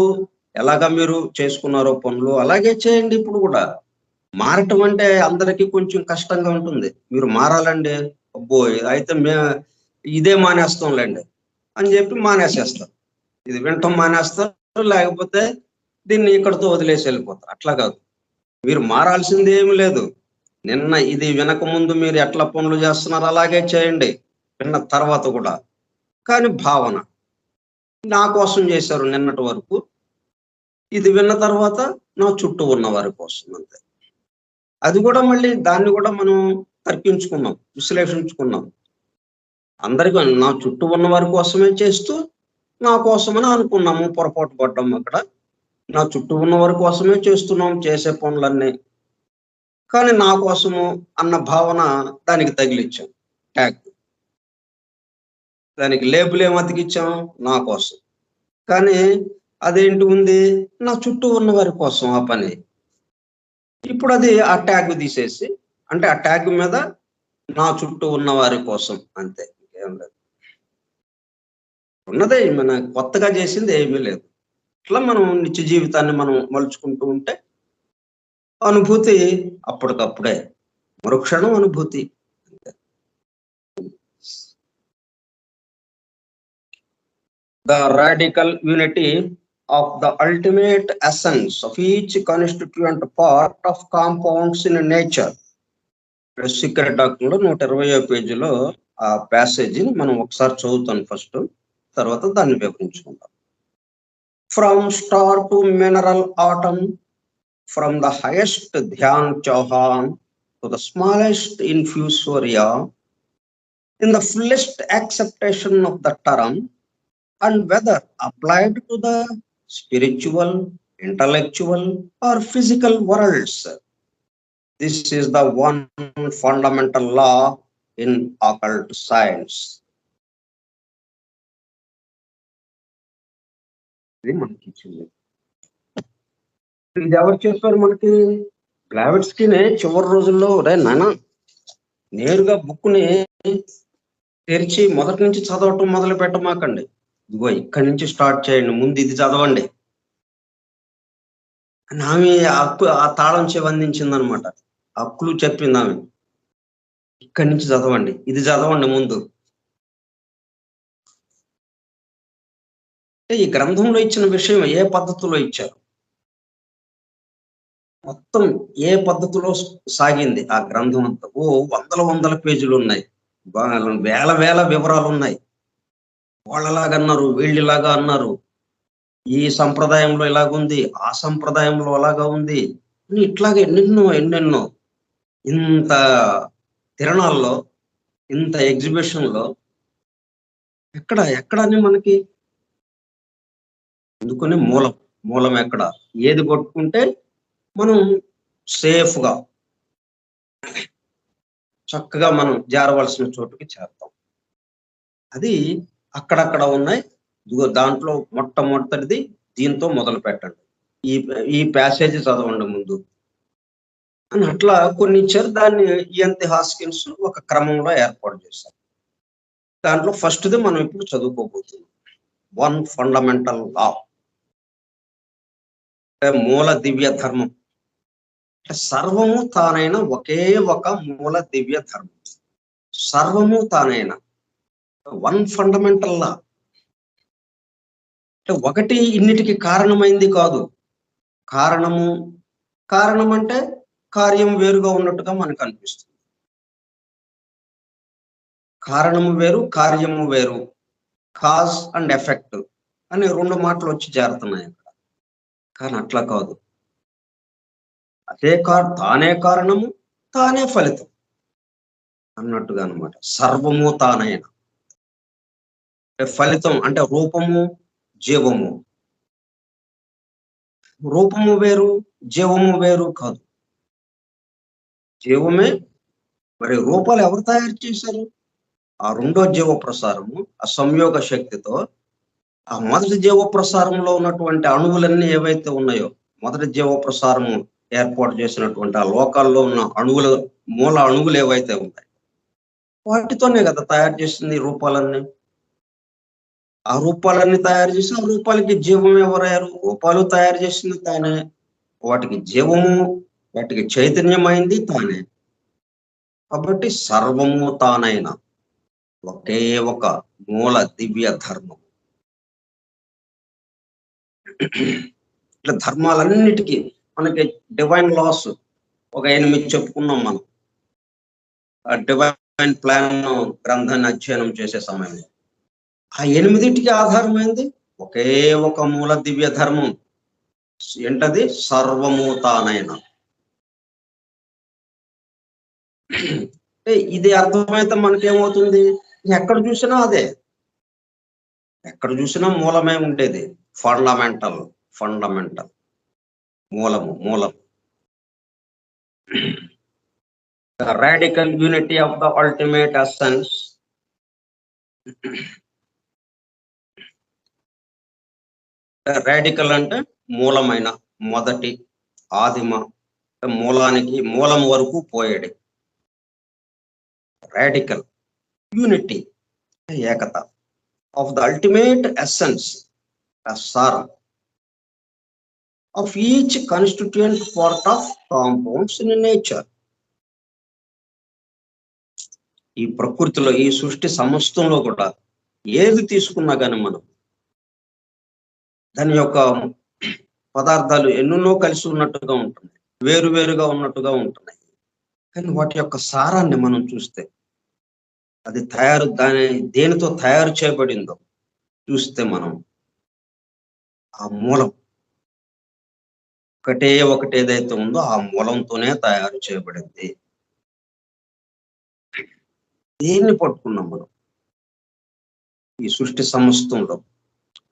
ఎలాగా మీరు చేసుకున్నారో పనులు అలాగే చేయండి. ఇప్పుడు కూడా మారటం అంటే అందరికీ కొంచెం కష్టంగా ఉంటుంది. మీరు మారాలండి, అబ్బో అయితే ఇదే మానేస్తాంలేండి అని చెప్పి మానేసేస్తారు. ఇది వినటం మానేస్తారు, లేకపోతే దీన్ని ఇక్కడితో వదిలేసి వెళ్ళిపోతారు. అట్లా కాదు, మీరు మారాల్సింది ఏమి లేదు. నిన్న ఇది వినక ముందు మీరు ఎట్లా పనులు చేస్తున్నారు అలాగే చేయండి, విన్న తర్వాత కూడా. కానీ భావన నా కోసం చేశారు నిన్నటి వరకు, ఇది విన్న తర్వాత నా చుట్టూ ఉన్న వారి కోసం అంతే. అది కూడా మళ్ళీ దాన్ని కూడా మనం తర్కించుకున్నాం, విశ్లేషించుకున్నాం. అందరికీ నా చుట్టూ ఉన్న వారి కోసమే చేస్తూ నా కోసమని అనుకున్నాము, పొరపాటు పడ్డాం. అక్కడ నా చుట్టూ ఉన్న వారి కోసమే చేస్తున్నాం చేసే పనులన్నీ, కానీ నా కోసము అన్న భావన దానికి తగిలిచ్చాం, ట్యాగ్. దానికి లేబుల్ ఏం అతికిచ్చాం, నా కోసం. కానీ అదేంటి ఉంది, నా చుట్టూ ఉన్న వారి కోసం ఆ పని. ఇప్పుడు అది ఆ ట్యాగ్ తీసేసి, అంటే ఆ ట్యాగ్ మీద నా చుట్టూ ఉన్న వారి కోసం అంతే, ఏం లేదు. ఉన్నదే మన కొత్తగా చేసింది ఏమీ లేదు. ఇట్లా మనం నిత్య జీవితాన్ని మనం మలుచుకుంటూ ఉంటే అనుభూతి అప్పటికప్పుడే, మరుక్షణం అనుభూతి. The radical unity of the ultimate essence of each constituent part of compounds in nature. Secret డాక్టర్లో 120వ పేజీలో ఆ ప్యాసేజీని మనం ఒకసారి చదువుతాను ఫస్ట్, తర్వాత దాన్ని వివరించుకుంటాం. From star to mineral atom, from the highest Dhyan Chohan to the smallest infusoria, in the fullest acceptation of the term, and whether applied to the spiritual, intellectual, or physical worlds. This is the one fundamental law in occult science. ఇది మనకి ఇచ్చింది. ఇది ఎవరు చెప్పారు మనకి? బ్లావెట్స్కీనే చివరి రోజుల్లో, రే నాన్న నేరుగా బుక్ని తెరిచి మొదటి నుంచి చదవటం మొదలు పెట్టమాకండి, ఇదిగో ఇక్కడి నుంచి స్టార్ట్ చేయండి, ముందు ఇది చదవండి అని ఆమె ఆ తాళం చెవి అందించింది అనమాట. హక్కులు చెప్పింది ఆమె, ఇక్కడి నుంచి చదవండి, ఇది చదవండి ముందు. ఈ గ్రంథంలో ఇచ్చిన విషయం ఏ పద్ధతిలో ఇచ్చారు, మొత్తం ఏ పద్ధతిలో సాగింది ఆ గ్రంథం అంతా. వందల పేజీలు ఉన్నాయి, వేల వివరాలు ఉన్నాయి. వాళ్ళలాగా అన్నారు, వీళ్ళలాగా అన్నారు, ఈ సంప్రదాయంలో ఇలాగుంది, ఆ సంప్రదాయంలో అలాగా ఉంది, ఇట్లాగే ఎన్నెన్నో. ఇంత తిరణాల్లో, ఇంత ఎగ్జిబిషన్లో ఎక్కడని మనకి. అందుకని మూలం ఎక్కడ, ఏది పట్టుకుంటే మనం సేఫ్గా చక్కగా మనం చేరవలసిన చోటుకి చేరుతాం. అది అక్కడక్కడ ఉన్నాయి. దాంట్లో మొట్టమొదటిది దీంతో మొదలు పెట్టండి, ఈ ప్యాసేజ్ చదవండి ముందు అని అట్లా కొన్ని ఇచ్చారు. దాన్ని ఈఎన్టి హాస్కిన్స్ ఒక క్రమంలో ఏర్పాటు చేశారు. దాంట్లో ఫస్ట్ది మనం ఇప్పుడు చదువుకోబోతున్నాం, వన్ ఫండమెంటల్ లా, మూల దివ్య ధర్మం. సర్వము తానైన ఒకే ఒక మూల దివ్య ధర్మం, సర్వము తానైన వన్ ఫండమెంటల్ లా. అంటే ఒకటి ఇన్నిటికి కారణమైంది కాదు. కారణం అంటే కార్యం వేరుగా ఉన్నట్టుగా మనకు అనిపిస్తుంది. కారణము వేరు, కార్యము వేరు. కాజ్ అండ్ ఎఫెక్ట్ అని 2 మాటలు వచ్చి చేరుతున్నాయి అక్కడ. కానీ అట్లా కాదు. తానే కారణము, తానే ఫలితం అన్నట్టుగా అనమాట. సర్వము తానైన. ఫలితం అంటే రూపము, జీవము. రూపము వేరు, జీవము వేరు కాదు. జీవమే. మరి రూపాలు ఎవరు తయారు చేశారు? ఆ రెండో జీవ ప్రసారము, ఆ సంయోగ శక్తితో ఆ మొదటి జీవ ప్రసారంలో ఉన్నటువంటి అణువులన్నీ ఏవైతే ఉన్నాయో, మొదటి జీవ ప్రసారము ఏర్పాటు చేసినటువంటి ఆ లోకాల్లో ఉన్న మూల అణువులు ఏవైతే ఉన్నాయి, వాటితోనే కదా తయారు చేసింది ఈ రూపాలన్నీ. ఆ రూపాలన్నీ తయారు చేసి ఆ రూపాలకి జీవం ఎవరయ్యారు? రూపాలు తయారు చేసింది తానే. వాటికి జీవము, వాటికి చైతన్యమైంది తానే. కాబట్టి సర్వము తానైన ఒకే ఒక మూల దివ్య ధర్మం. ఇట్లా ధర్మాలన్నిటికీ మనకి డివైన్ లాస్ ఒక 8 చెప్పుకున్నాం మనం. ఆ డివైన్ ప్లాన్ గ్రంథాన్ని అధ్యయనం చేసే సమయంలో ఆ 8టికి ఆధారమైంది ఒకే ఒక మూల దివ్య ధర్మం. ఏంటది? సర్వము తానైన. ఇది అర్థమైతే మనకేమవుతుంది? ఎక్కడ చూసినా అదే. ఎక్కడ చూసినా మూలమే ఉండేది. ఫండమెంటల్ మూలం. The radical unity of the ultimate essence. Radical అంటే మూలమైన, మొదటి, ఆదిమ, మూలం వరకు పోయేది. రాడికల్ యూనిటీ, ఏకత of the ultimate essence, a saram of each constituent part of compounds in nature. ఈ ప్రకృతిలో, ఈ సృష్టి సమస్తంలో కూడా ఏది తీసుకున్నా కానీ మనం దాని యొక్క పదార్థాలు ఎన్నెన్నో కలిసి ఉన్నట్టుగా ఉంటున్నాయి, వేరువేరుగా ఉన్నట్టుగా ఉంటున్నాయి. కానీ వాటి యొక్క సారాన్ని మనం చూస్తే, అది దేనితో తయారు చేయబడిందో చూస్తే మనం ఆ మూలం ఒకటి ఏదైతే ఉందో ఆ మూలంతోనే తయారు చేయబడింది. దేన్ని పట్టుకున్నాం మనం? ఈ సృష్టి సమస్తంలో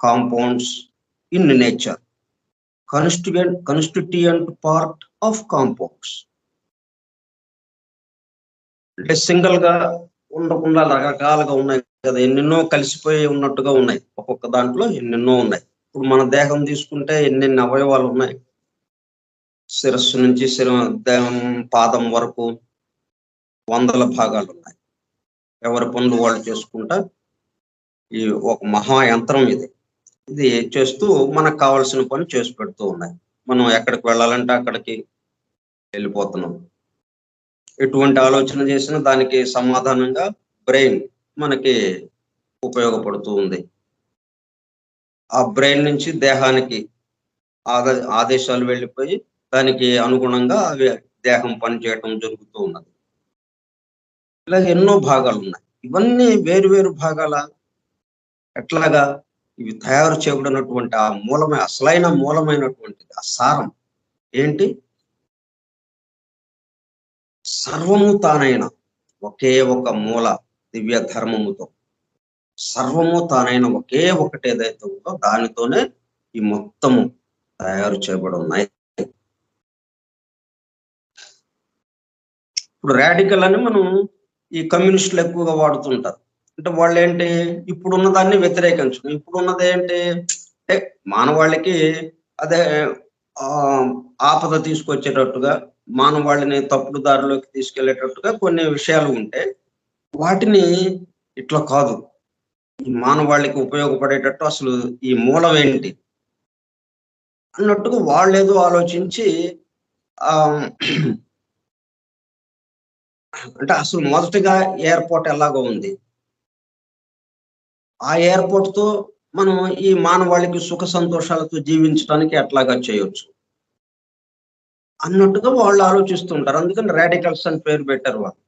compounds in nature, constituent part of compounds. అంటే సింగిల్ గా ఉండకుండా రకరకాలుగా ఉన్నాయి కదా, ఎన్నెన్నో కలిసిపోయి ఉన్నట్టుగా ఉన్నాయి. ఒక్కొక్క దాంట్లో ఎన్నెన్నో ఉన్నాయి. ఇప్పుడు మన దేహం తీసుకుంటే ఎన్నెన్ని అవయవాలు ఉన్నాయి. శిరస్సు నుంచి పాదం వరకు వందల భాగాలు ఉన్నాయి. ఎవరి పనులు వాళ్ళు చేసుకుంటా ఈ ఒక మహాయంత్రం ఇది చేస్తూ మనకు కావాల్సిన పని చేసి పెడుతూ ఉన్నాయి. మనం ఎక్కడికి వెళ్ళాలంటే అక్కడికి వెళ్ళిపోతున్నాం. ఎటువంటి ఆలోచన చేసినా దానికి సమాధానంగా బ్రెయిన్ మనకి ఉపయోగపడుతూ ఉంది. ఆ బ్రెయిన్ నుంచి దేహానికి ఆదేశాలు వెళ్ళిపోయి దానికి అనుగుణంగా అవి దేహం పనిచేయటం జరుగుతూ ఉన్నది. ఇలాగ ఎన్నో భాగాలు ఉన్నాయి. ఇవన్నీ వేరు భాగాల. ఎట్లాగా? ఇవి తయారు చేయబడినటువంటి ఆ అసలైన మూలమైనటువంటిది, ఆ సారం ఏంటి? సర్వము తానైన ఒకే ఒక మూల దివ్య ధర్మముతో, సర్వము తానైన ఒకే ఒకటి ఏదైతే ఉందో దానితోనే ఈ మొత్తము తయారు చేయబడి ఉన్నాయి. ఇప్పుడు రాడికల్ అని మనం ఈ కమ్యూనిస్టులు ఎక్కువగా వాడుతుంటారు. అంటే వాళ్ళు ఏంటి? ఇప్పుడున్న దాన్ని వ్యతిరేకించడం. ఇప్పుడున్నది ఏంటి అంటే మానవాళికి అదే ఆపద తీసుకొచ్చేటట్టుగా, మానవాళిని తప్పుడు దారిలోకి తీసుకెళ్లేటట్టుగా కొన్ని విషయాలు ఉంటే వాటిని ఇట్లా కాదు, ఈ మానవాళికి ఉపయోగపడేటట్టు అసలు ఈ మూలం ఏంటి అన్నట్టుగా వాళ్ళేదో ఆలోచించి అంటే అసలు మొదటిగా ఎయిర్పోర్ట్ ఎలాగో ఉంది, ఆ ఎయిర్పోర్ట్ తో మనం ఈ మానవాళికి సుఖ సంతోషాలతో జీవించడానికి ఎట్లాగా చేయొచ్చు అన్నట్టుగా వాళ్ళు ఆలోచిస్తుంటారు. అందుకని రాడికల్స్ అని పేరు పెట్టారు వాళ్ళు.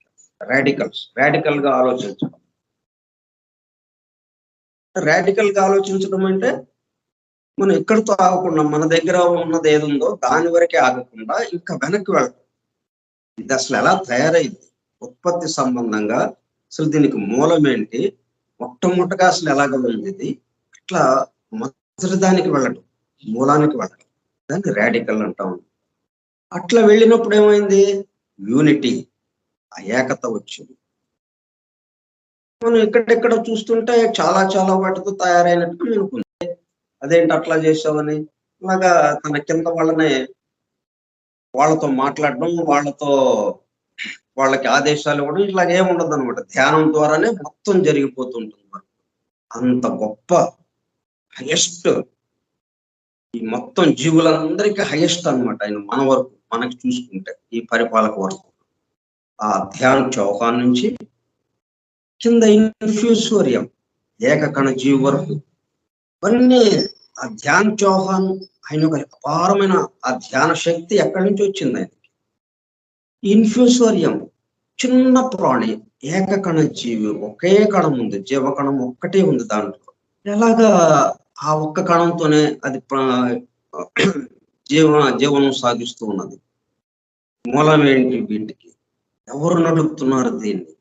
రాడికల్ గా ఆలోచించడం. రాడికల్ గా ఆలోచించడం అంటే మనం ఎక్కడితో ఆగకుండా మన దగ్గర ఉన్నది ఏది ఉందో దాని వరకే ఆగకుండా ఇంకా వెనక్కి వెళ్ళడం. ఇది అసలు ఎలా తయారైంది ఉత్పత్తి సంబంధంగా, అసలు దీనికి మూలం ఏంటి, మొట్టమొదటిగా అసలు ఎలాగ ఉంది ఇది, ఇట్లా మొదటి దానికి వెళ్ళడం, మూలానికి వెళ్ళడం, దాన్ని రాడికల్ అంటాం. అట్లా వెళ్ళినప్పుడు ఏమైంది, యూనిటీ, ఆ ఏకత వచ్చింది. మనం ఎక్కడెక్కడ చూస్తుంటే చాలా చాలా వాటితో తయారైనట్టు అనుకుంది. అదేంటి అట్లా చేసావని, ఇలాగా తన కింద వాళ్ళతో మాట్లాడడం, వాళ్ళకి ఆదేశాలు ఇవ్వడం, ఇట్లాగ ఏముండదు అనమాట. ధ్యానం ద్వారానే మొత్తం జరిగిపోతుంటుంది. అంత గొప్ప హైయెస్ట్, ఈ మొత్తం జీవులందరికీ హైయెస్ట్ అనమాట ఆయన. మన వరకు మనకి చూసుకుంటే ఈ పరిపాలక వరకు ఆ ధ్యాన్ చౌహాన్ నుంచి కింద ఇన్ఫ్యూసోరియం ఏకకణ జీవి వరకు ఇవన్నీ ఆ ధ్యాన్ చౌహాన్ ఆయన ఒక అపారమైన ఆ ధ్యాన శక్తి ఎక్కడి నుంచి వచ్చింది ఆయనకి. ఇన్ఫ్యూసోరియం చిన్న ప్రాణి, ఏకకణ జీవి, ఒకే కణం ఉంది, జీవకణం ఒక్కటే ఉంది దాంట్లో. ఎలాగా ఆ ఒక్క కణంతోనే అది జీవనం సాగిస్తూ ఉన్నది. మూలం ఏంటి వీటికి, ఎవరు నడుపుతున్నారు దీన్ని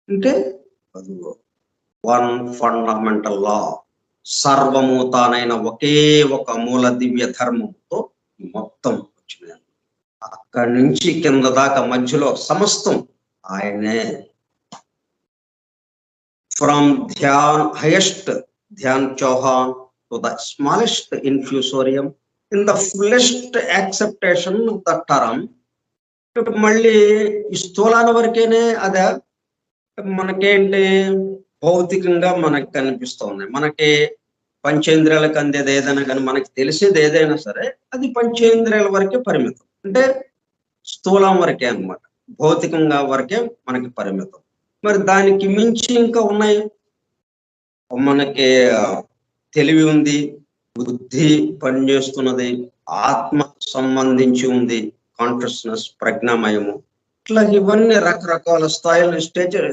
అంటే అదిగో వన్ ఫండమెంటల్ లా, సర్వము తానైన ఒకే ఒక మూల దివ్య ధర్మంతో మొత్తం వచ్చింది. అక్కడి నుంచి కింద దాకా మధ్యలో సమస్తం ఆయనే. From highest Dhyan Chohan to the smallest infusorium in the fullest acceptation of the term. మళ్ళీ ఈ స్థూలాల వరకేనే అదే మనకేంటి భౌతికంగా మనకి కనిపిస్తూ ఉన్నాయి. మనకి పంచేంద్రియాలకు అందేది ఏదైనా కానీ, మనకి తెలిసేది ఏదైనా సరే అది పంచేంద్రియాల వరకే పరిమితం, అంటే స్థూలం వరకే అన్నమాట, భౌతికంగా వరకే మనకి పరిమితం. మరి దానికి మించి ఇంకా ఉన్నాయి. మనకి తెలివి ఉంది, బుద్ధి పనిచేస్తున్నది, ఆత్మ సంబంధించి ఉంది, కాన్షియస్నెస్, ప్రజ్ఞామయము, ఇట్లా ఇవన్నీ రకరకాల స్థాయిలు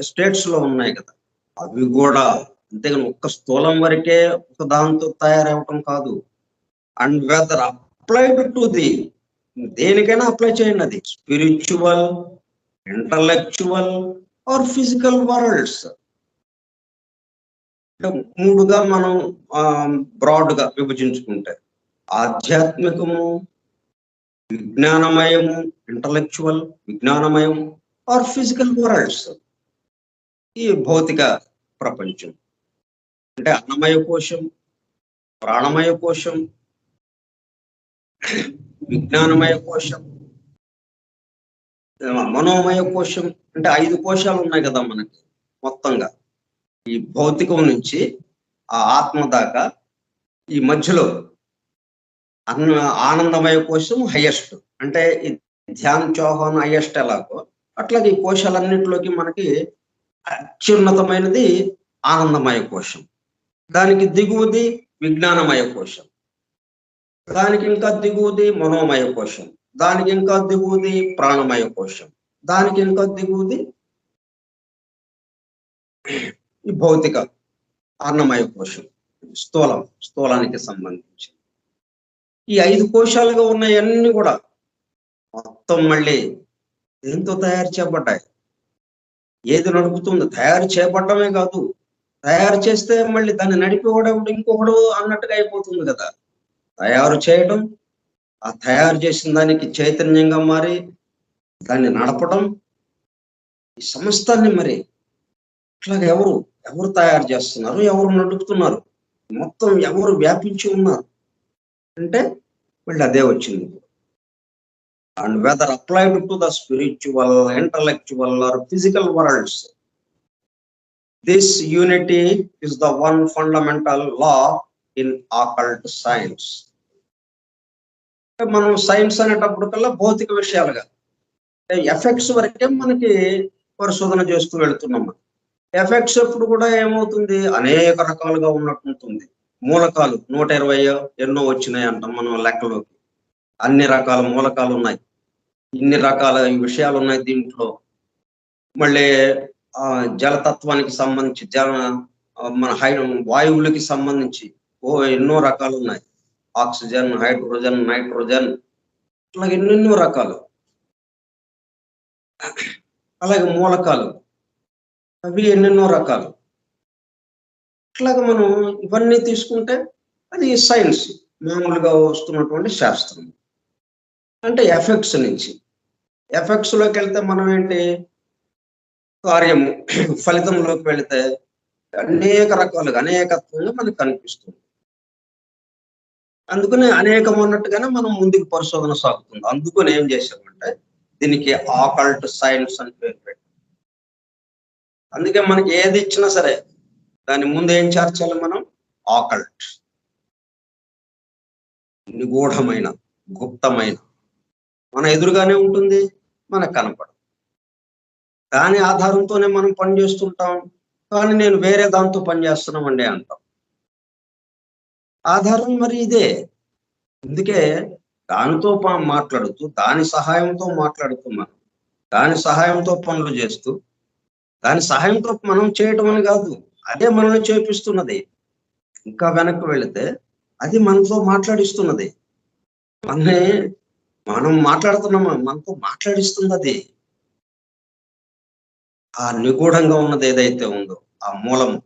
స్టేట్స్ లో ఉన్నాయి కదా. అవి కూడా అంతేగాని ఒక్క స్థూలం వరకే ఒక దాంతో తయారవటం కాదు. అండ్ వెదర్ అప్లైడ్ టు దేనికైనా అప్లై చేయండి, అది spiritual, intellectual or physical worlds. మూడుగా మనం బ్రాడ్ గా విభజించుకుంటే ఆధ్యాత్మికము, విజ్ఞానమయము, ఇంటలెక్చువల్ విజ్ఞానమయం ఆర్ ఫిజికల్ వరల్డ్స్. ఈ భౌతిక ప్రపంచం అంటే అన్నమయ కోశం, ప్రాణమయ కోశం, విజ్ఞానమయ కోశం, మనోమయ కోశం. అంటే 5 కోశాలు ఉన్నాయి కదా మనకి మొత్తంగా. ఈ భౌతికం నుంచి ఆ ఆత్మ దాకా ఈ మధ్యలో ఆనందమయ కోశం హైయెస్ట్. అంటే ఈ ధ్యాన్ చౌహాన్ హైయెస్ట్ ఎలాగో అట్లాగే ఈ కోశాలన్నింటిలోకి మనకి అత్యున్నతమైనది ఆనందమయ కోశం. దానికి దిగువది విజ్ఞానమయ కోశం, దానికి ఇంకా దిగువది మనోమయ కోశం, దానికి ఇంకా దిగువది ప్రాణమయ కోశం, దానికి ఇంకా దిగువది ఈ భౌతిక అన్నమయ కోశం, స్థూలానికి సంబంధించి. ఈ 5 కోశాలుగా ఉన్నాయన్నీ కూడా మొత్తం మళ్ళీ దేంతో తయారు చేయబడ్డాయి, ఏది నడుపుతుంది, తయారు చేయబడ్డమే కాదు, తయారు చేస్తే మళ్ళీ దాన్ని నడిపేవాడు ఇంకొకడు అన్నట్టుగా అయిపోతుంది కదా. తయారు చేయడం, ఆ తయారు చేసిన దానికి చైతన్యంగా మారి దాన్ని నడపడం, ఈ సమస్తాన్ని మరి ఇట్లాగ ఎవరు తయారు చేస్తున్నారు, ఎవరు నడుపుతున్నారు, మొత్తం ఎవరు వ్యాపించి ఉన్నారు అంటే మళ్ళీ అదే వచ్చింది. And whether applied to the spiritual, intellectual or physical worlds, this unity is the one fundamental law in occult science. మనం సైన్స్ అనేటప్పుడు కల్లా భౌతిక విషయాలుగా ఎఫెక్ట్స్ వరకే మనకి పరిశోధన చేస్తూ వెళ్తున్నాం. ఎఫెక్ట్స్ ఎప్పుడు కూడా ఏమవుతుంది, అనేక రకాలుగా ఉన్నట్టుంటుంది. మూలకాలు 120 ఎన్నో వచ్చినాయి అంటాం మనం లెక్కలోకి. అన్ని రకాల మూలకాలు ఉన్నాయి, ఇన్ని రకాల విషయాలు ఉన్నాయి దీంట్లో. మళ్ళీ జలతత్వానికి సంబంధించి మన వాయువులకి సంబంధించి ఎన్నో రకాలు ఉన్నాయి. ఆక్సిజన్, హైడ్రోజన్, నైట్రోజన్, అలాగే ఎన్నెన్నో రకాలు. అలాగే మూలకాలు, అవి ఎన్నెన్నో రకాలు. అట్లాగా మనం ఇవన్నీ తీసుకుంటే అది సైన్స్, మామూలుగా వస్తున్నటువంటి శాస్త్రం. అంటే ఎఫెక్ట్స్ నుంచి, ఎఫెక్ట్స్ లోకి వెళ్తే మనం ఏంటి, కార్యము ఫలితంలోకి వెళితే అనేక రకాలుగా అనేకత్వంగా మనకు కనిపిస్తుంది. అందుకని అనేకం అన్నట్టుగానే మనం ముందుకు పరిశోధన సాగుతుంది. అందుకని ఏం చేశామంటే దీనికి ఆకల్ట్ సైన్స్ అని పేరు పెట్టాం. అందుకే మనకి ఏది ఇచ్చినా సరే దాని ముందు ఏం చేర్చాలి మనం, ఆకల్ట్, నిగూఢమైన, గుప్తమైన, మన ఎదురుగానే ఉంటుంది, మనకు కనపడదు. దాని ఆధారంతోనే మనం పనిచేస్తుంటాం. కానీ నేను వేరే దాంతో పనిచేస్తున్నామండి అంటాం. ఆధారం మరి ఇదే. అందుకే దానితో మాట్లాడుతూ, దాని సహాయంతో మాట్లాడుతూ, మనం దాని సహాయంతో పనులు చేస్తూ, దాని సహాయంతో మనం చేయటం అని కాదు, అదే మనల్ని చేపిస్తున్నది. ఇంకా వెనక్కి వెళితే అది మనతో మాట్లాడిస్తున్నది. మనం మాట్లాడుతున్నామా, మనతో మాట్లాడిస్తుంది అది. ఆ నిగూఢంగా ఉన్నది ఏదైతే ఉందో ఆ మూలము.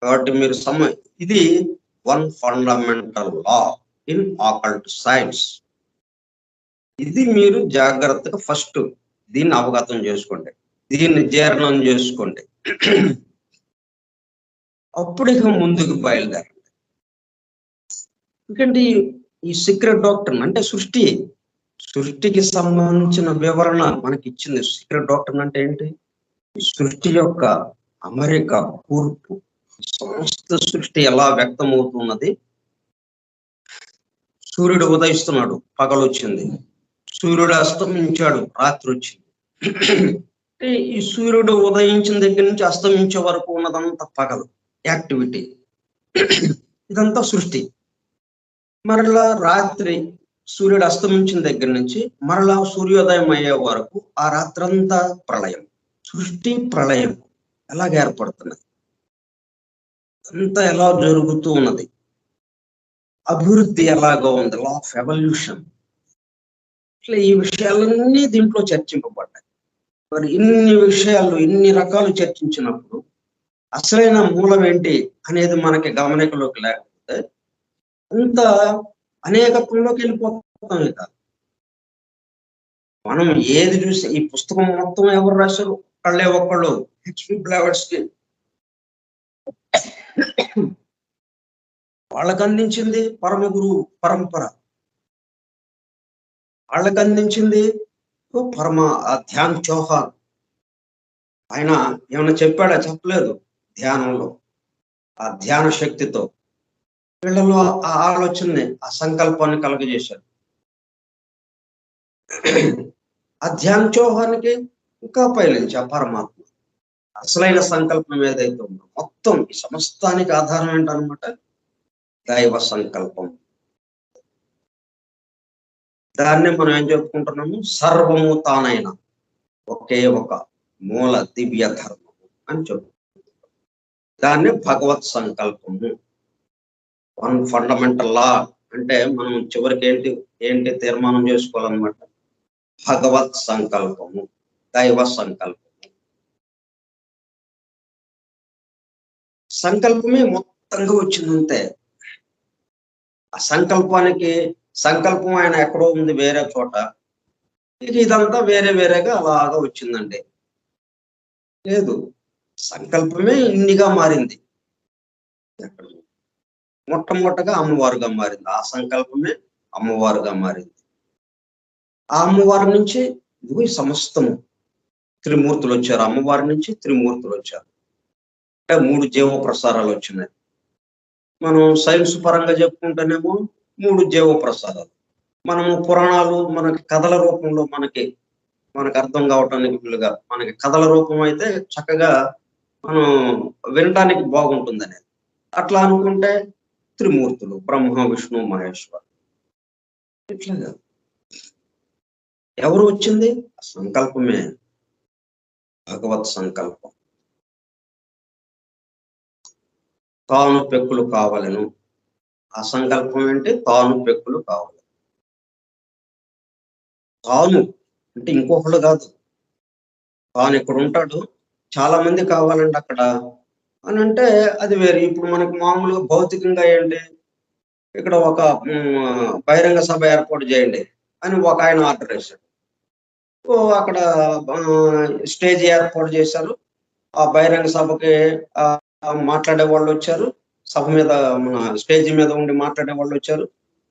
కాబట్టి మీరు ఇది one fundamental law in occult science. ఇది మీరు జాగ్రత్తగా ఫస్ట్ దీన్ని అవగతం చేసుకోండి, దీన్ని జీర్ణం చేసుకోండి. అప్పుడు ఇక ముందుకు బయలుదేరండి. ఎందుకంటే ఈ సీక్రెట్ డాక్టర్ అంటే సృష్టికి సంబంధించిన వివరణ మనకి ఇచ్చింది. సీక్రెట్ డాక్టర్ అంటే ఏంటి, సృష్టి యొక్క అమరిక, కూర్పు, సమస్త సృష్టి ఎలా వ్యక్తమవుతున్నది. సూర్యుడు ఉదయిస్తున్నాడు, పగలొచ్చింది. సూర్యుడు అస్తమించాడు, రాత్రి వచ్చింది. ఈ సూర్యుడు ఉదయించిన దగ్గర నుంచి అస్తమించే వరకు ఉన్నదంతా పగలు యాక్టివిటీ, ఇదంతా సృష్టి. మరలా రాత్రి సూర్యుడు అస్తమించిన దగ్గర నుంచి మరలా సూర్యోదయం అయ్యే వరకు ఆ రాత్రంతా ప్రళయం. సృష్టి ప్రళయం ఎలాగ ఏర్పడుతున్నది, అంతా ఎలా జరుగుతూ ఉన్నది, అభివృద్ధి ఎలాగో ఉంది, లా ఆఫ్ ఎవల్యూషన్. ఇట్లా ఈ విషయాలన్నీ దీంట్లో చర్చింపబడ్డాయి. మరి ఇన్ని విషయాలు, ఇన్ని రకాలు చర్చించినప్పుడు అసలైన మూలం ఏంటి అనేది మనకి గమనికలోకి లేకపోతే అంత అనేకత్వంలోకి వెళ్ళిపోతాం. ఇక మనం ఏది చూసి, ఈ పుస్తకం మొత్తం ఎవరు రాశారు, ఒక్కళ్ళు హెచ్పి బ్లావర్స్కి. వాళ్ళకు అందించింది పరమ గురువు పరంపర, వాళ్ళకి అందించింది పరమ ధ్యాన్ చౌహాన్. ఆయన ఏమైనా చెప్పాడా, చెప్పలేదు. ధ్యానంలో ఆ ధ్యాన శక్తితో వీళ్ళలో ఆ ఆలోచనని, ఆ సంకల్పాన్ని కలుగజేశారు. ఆ ధ్యాన్ చౌహాన్కి ఇంకా పైనుంచి ఆ పరమాత్మ అసలైన సంకల్పం ఏదైతే ఉందో, మొత్తం ఈ సమస్తానికి ఆధారం ఏంటనమాట, దైవ సంకల్పం. దాన్ని మనం ఏం చెప్పుకుంటున్నాము, సర్వము తానైన ఒకే ఒక మూల దివ్య ధర్మము అని చెప్పుకుంటున్నాం. దాన్ని భగవత్ సంకల్పము, వన్ ఫండమెంటల్ లా. అంటే మనం చివరికి ఏంటి తీర్మానం చేసుకోవాలన్నమాట, భగవత్ సంకల్పము, దైవ సంకల్పము. సంకల్పమే మొత్తంగా వచ్చిందంతే. ఆ సంకల్పం ఆయన ఎక్కడో ఉంది, వేరే చోట. ఇదంతా వేరే వేరేగా అలాగా వచ్చిందండి. లేదు, సంకల్పమే ఇన్నిగా మారింది. మొట్టమొదటగా అమ్మవారుగా మారింది, ఆ సంకల్పమే అమ్మవారుగా మారింది. ఆ అమ్మవారి నుంచి ఇదిగో సమస్తము త్రిమూర్తులు వచ్చారు. అమ్మవారి నుంచి త్రిమూర్తులు వచ్చారు. అంటే 3 జీవ ప్రసారాలు వచ్చినాయి. మనం సైన్స్ పరంగా చెప్పుకుంటేనేమో 3 జీవ ప్రసారాలు. మనము పురాణాలు మనకి కథల రూపంలో మనకి అర్థం కావటానికి వీలుగా మనకి కథల రూపం అయితే చక్కగా మనం వినడానికి బాగుంటుంది అనేది. అట్లా అనుకుంటే త్రిమూర్తులు బ్రహ్మ విష్ణు మహేశ్వర్. ఇట్లా ఎవరు వచ్చింది? సంకల్పమే, భగవత్ సంకల్పం. తాను పెక్కులు కావాలను. ఆ సంకల్పం ఏంటి? తాను పెక్కులు కావాలి. తాను అంటే ఇంకొకళ్ళు కాదు, తాను ఇక్కడ ఉంటాడు, చాలా మంది కావాలండి అక్కడ అని అంటే అది వేరు. ఇప్పుడు మనకు మామూలుగా భౌతికంగా ఏంటి, ఇక్కడ ఒక బహిరంగ సభ ఏర్పాటు చేయండి అని ఒక ఆయన ఆర్డర్ వేశాడు. అక్కడ స్టేజ్ ఏర్పాటు చేశారు. ఆ బహిరంగ సభకి మాట్లాడే వాళ్ళు వచ్చారు. సభ మీద మన స్టేజ్ మీద ఉండి మాట్లాడే వాళ్ళు వచ్చారు.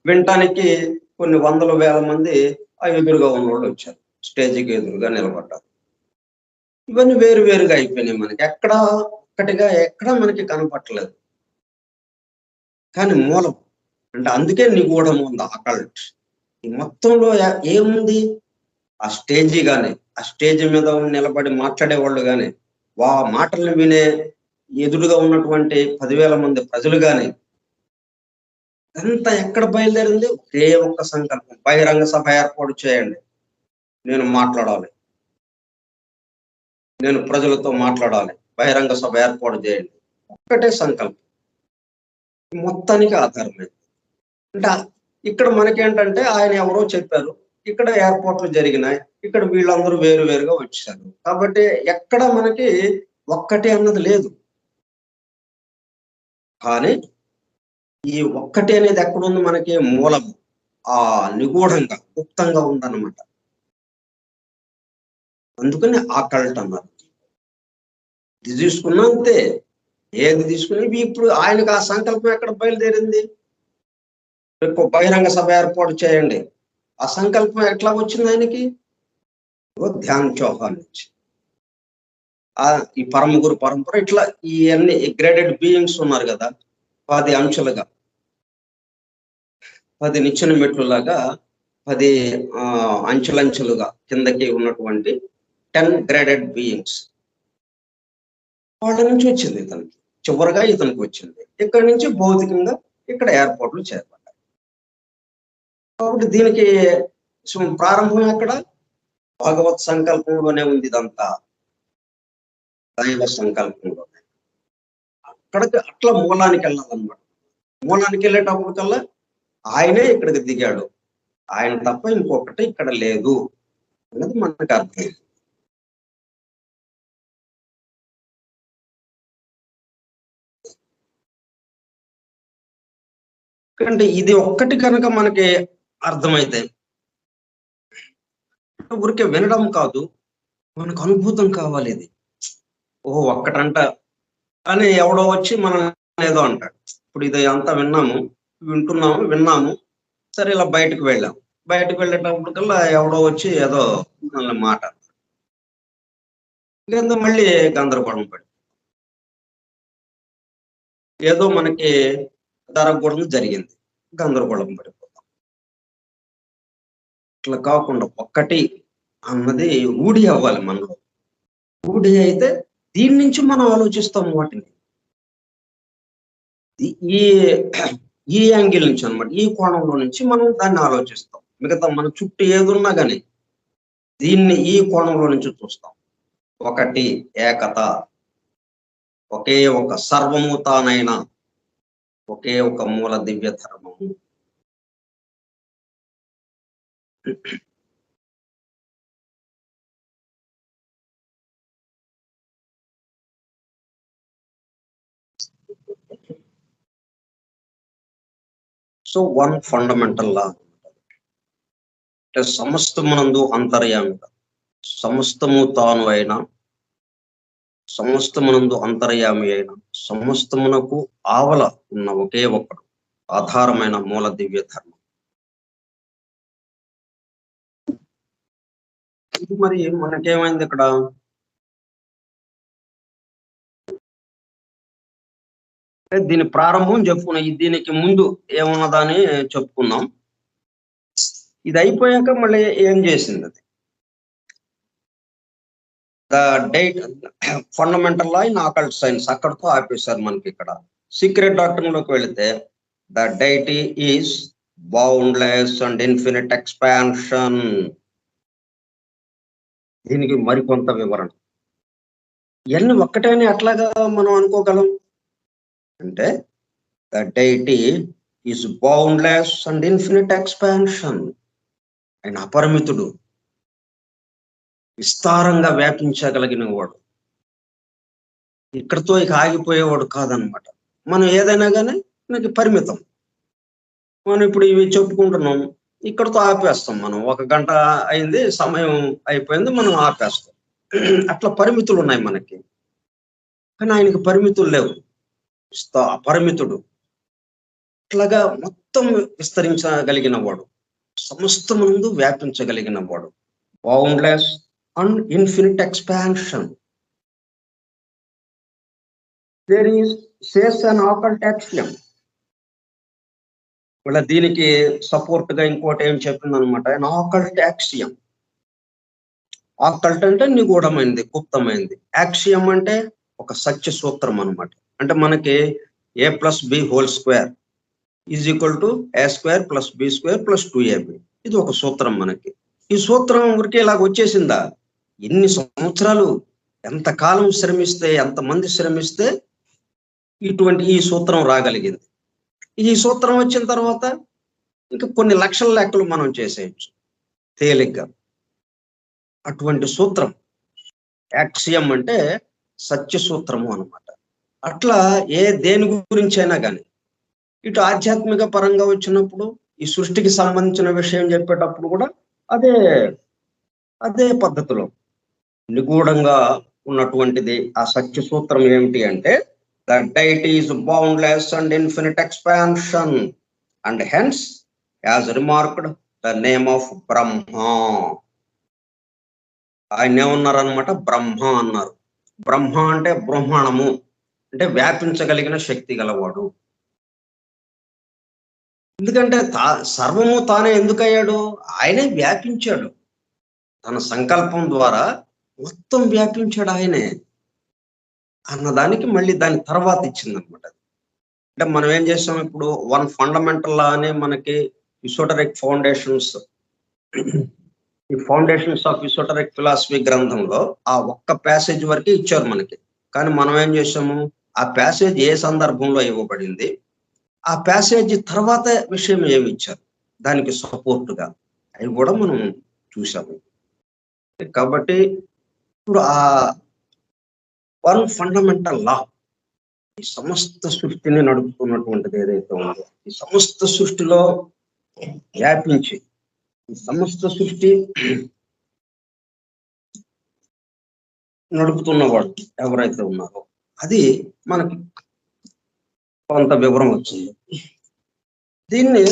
వినటానికి కొన్ని వందల వేల మంది ఆ ఎదురుగా ఉన్న వాళ్ళు వచ్చారు, స్టేజ్కి ఎదురుగా నిలబడ్డారు. ఇవన్నీ వేరు వేరుగా అయిపోయినాయి. మనకి ఎక్కడ ఒక్కటిగా ఎక్కడ మనకి కనపట్టలేదు. కానీ మూలం అంటే అందుకే నిగూఢం ఉంది అకల్ట్. ఈ మొత్తంలో ఏముంది? ఆ స్టేజీ గాని, ఆ స్టేజ్ మీద నిలబడి మాట్లాడే వాళ్ళు గాని, మాటల్ని వినే ఎదురుగా ఉన్నటువంటి 10,000 మంది ప్రజలు గాని, అంతా ఎక్కడ బయలుదేరింది? ఒకే ఒక్క సంకల్పం, బహిరంగ సభ ఏర్పాటు చేయండి, నేను మాట్లాడాలి, నేను ప్రజలతో మాట్లాడాలి, బహిరంగ సభ ఏర్పాటు చేయండి. ఒక్కటే సంకల్పం మొత్తానికి ఆధారమైంది. అంటే ఇక్కడ మనకేంటంటే ఆయన ఎవరో చెప్పారు, ఇక్కడ ఏర్పాట్లు జరిగినాయి, ఇక్కడ వీళ్ళందరూ వేరు వేరుగా వచ్చారు. కాబట్టి ఎక్కడ మనకి ఒక్కటి అన్నది లేదు. కానీ ఈ ఒక్కటి అనేది ఎక్కడుంది? మనకి మూలము ఆ నిగూఢంగా గుప్తంగా ఉందన్నమాట. అందుకని ఆకల్ట్ అన్నారు. ఇది తీసుకున్నా అంతే, ఏది తీసుకుని ఇప్పుడు ఆయనకు ఆ సంకల్పం ఎక్కడ బయలుదేరింది? బహిరంగ సభ ఏర్పాటు చేయండి, ఆ సంకల్పం ఎట్లా వచ్చింది ఆయనకి? ధ్యాన్ చౌహాన్ నుంచి ఈ పరమగురు పరంపర ఇట్లా ఈ అన్ని గ్రేడెడ్ బీయింగ్స్ ఉన్నారు కదా, 10 అంచులుగా, 10 నిచ్చెన మెట్లులాగా 10 అంచెలంచెలుగా కిందకి ఉన్నటువంటి 10 గ్రేడెడ్ బీయింగ్స్ వాళ్ళ నుంచి వచ్చింది ఇతనికి. చివరిగా ఇతనికి వచ్చింది. ఇక్కడి నుంచి భౌతికంగా ఇక్కడ ఏర్పాట్లు చేపట్టాయి. కాబట్టి దీనికి ప్రారంభం ఎక్కడ? భగవత్ సంకల్పంలోనే ఉంది. ఇదంతా దైవ సంకల్పంలోనే. అక్కడికి అట్లా మూలానికి వెళ్ళాలన్నమాట. మూలానికి వెళ్ళేటప్పటికల్లా ఆయనే ఇక్కడికి దిగాడు, ఆయన తప్ప ఇంకొకటి ఇక్కడ లేదు అన్నది మనకు అర్థమైంది. అంటే ఇది ఒక్కటి కనుక మనకి అర్థమైతే, ఊరికే వినడం కాదు, మనకు అనుభూతం కావాలి. ఇది ఒక్కటంట అని ఎవడో వచ్చి మనం ఏదో అంటాడు. ఇప్పుడు ఇది అంతా విన్నాము, సరే ఇలా బయటకు వెళ్ళాం. బయటకు వెళ్ళేటప్పటికల్లా ఎవడో వచ్చి ఏదో మనల్ని మాట లేదా మళ్ళీ గందరగోళం పడి ఏదో మనకి జరగకూడదు జరిగింది, గందరగోళం పడిపోతాం. ఇట్లా కాకుండా ఒక్కటి అన్నది రూఢి అవ్వాలి మనలో. రూఢి అయితే దీని నుంచి మనం ఆలోచిస్తాం వాటిని, ఈ ఈ యాంగిల్ నుంచి అన్నమాట, ఈ కోణంలో నుంచి మనం దాన్ని ఆలోచిస్తాం. మిగతా మన చుట్టూ ఏదున్నా కానీ దీన్ని ఈ కోణంలో నుంచి చూస్తాం. ఒకటి, ఏకత, ఒకే ఒక సర్వము తానైన ఒకే ఒక మూల దివ్య ధర్మము. సో వన్ ఫండమెంటల్ లా అంటే సమస్తమునందు అంతర్యామిగా, సమస్తము తాను అయిన, సమస్తమునందు అంతర్యామి అయిన, సమస్తమునకు ఆవల ఉన్న ఒకే ఒక్కడు ఆధారమైన మూల దివ్య ధర్మం. ఇది మరి మనకేమైంది ఇక్కడ? దీని ప్రారంభం చెప్పుకున్నాం, దీనికి ముందు ఏమున్నదని చెప్పుకున్నాం. ఇది అయిపోయాక మళ్ళీ ఏం చేసింది? అది the date fundamental law in occult science, అక్కడితో ఆపేశారు మనకి ఇక్కడ సీక్రెట్ డాక్టర్ లోకి వెళితే the deity is boundless and infinite expansion. దీనికి మరికొంత వివరణ. ఇవన్నీ ఒక్కటేనే అట్లాగా మనం అనుకోగలం అంటే the deity is boundless and infinite expansion. ఆయన అపరిమితుడు, విస్తారంగా వ్యాపించగలిగిన వాడు, ఇక్కడితో ఇక ఆగిపోయేవాడు కాదనమాట. మనం ఏదైనా కానీ మనకి పరిమితం. మనం ఇప్పుడు ఇవి చెప్పుకుంటున్నాం, ఇక్కడితో ఆపేస్తాం. మనం 1 గంట అయింది, సమయం అయిపోయింది, మనం ఆపేస్తాం. అట్లా పరిమితులు ఉన్నాయి మనకి. కానీ ఆయనకి పరిమితులు లేవు, అపరిమితుడు. అట్లాగా మొత్తం విస్తరించగలిగిన వాడు, సమస్తమునందు వ్యాపించగలిగిన వాడు. Boundless and infinite expansion. There is says an occult axiom. ఇలా దీనికి సపోర్ట్ గా ఇంకోటి ఏం చెప్పింది అనమాట, ఆకల్ట్ యాక్సియం. ఆకల్ట్ అంటే నిగూఢమైంది, గుప్తమైంది. యాక్సియం అంటే ఒక సత్య సూత్రం అనమాట. అంటే మనకి a+b² = a² + b² + 2ab. ఇది ఒక సూత్రం మనకి. ఈ సూత్రం ఊరికే ఇలాగ వచ్చేసిందా? ఎన్ని సంవత్సరాలు, ఎంతకాలం శ్రమిస్తే, ఎంతమంది శ్రమిస్తే ఇటువంటి ఈ సూత్రం రాగలిగింది. ఈ సూత్రం వచ్చిన తర్వాత ఇంకా కొన్ని లక్షల లెక్కలు మనం చేసేయచ్చు తేలిగ్గా. అటువంటి సూత్రం యాక్సియం అంటే సత్య సూత్రము అనమాట. అట్లా దేని గురించి అయినా కానీ ఇటు ఆధ్యాత్మిక పరంగా వచ్చినప్పుడు ఈ సృష్టికి సంబంధించిన విషయం చెప్పేటప్పుడు కూడా అదే పద్ధతిలో నిగూఢంగా ఉన్నటువంటిది ఆ సత్య సూత్రం ఏమిటి అంటే the deity is boundless and infinite expansion and hence has remarked the name of Brahma. ఆయన ఏమన్నారనమాట, బ్రహ్మ అన్నారు. బ్రహ్మ అంటే బ్రహ్మాండము, అంటే వ్యాపించగలిగిన శక్తి గలవాడు. ఎందుకంటే సర్వము తానే ఎందుకయ్యాడు? ఆయనే వ్యాపించాడు. తన సంకల్పం ద్వారా మొత్తం వ్యాపించాడు ఆయనే అన్నదానికి మళ్ళీ దాని తర్వాత ఇచ్చింది అనమాట. అంటే మనం ఏం చేస్తాం ఇప్పుడు, 1 ఫండమెంటల్ లా అని మనకి ఇసోటరిక్ ఫౌండేషన్స్, ఈ ఫౌండేషన్స్ ఆఫ్ ఇసోటరిక్ ఫిలాసఫీ గ్రంథంలో ఆ ఒక్క ప్యాసేజ్ వరకే ఇచ్చారు మనకి. కానీ మనం ఏం చేసాము, ఆ ప్యాసేజ్ ఏ సందర్భంలో ఇవ్వబడింది, ఆ ప్యాసేజ్ తర్వాత విషయం ఏమి ఇచ్చారు దానికి సపోర్టుగా, అవి కూడా మనం చూసాము. కాబట్టి ఇప్పుడు ఆ 1 ఫండమెంటల్ లా ఈ సమస్త సృష్టిని నడుపుతున్నటువంటిది ఏదైతే ఉందో, ఈ సమస్త సృష్టిలో వ్యాపించి ఈ సమస్త సృష్టి నడుపుతున్నవాడు ఎవరైతే ఉన్నారో, అది మనకి కొంత వివరం వచ్చింది. దీన్ని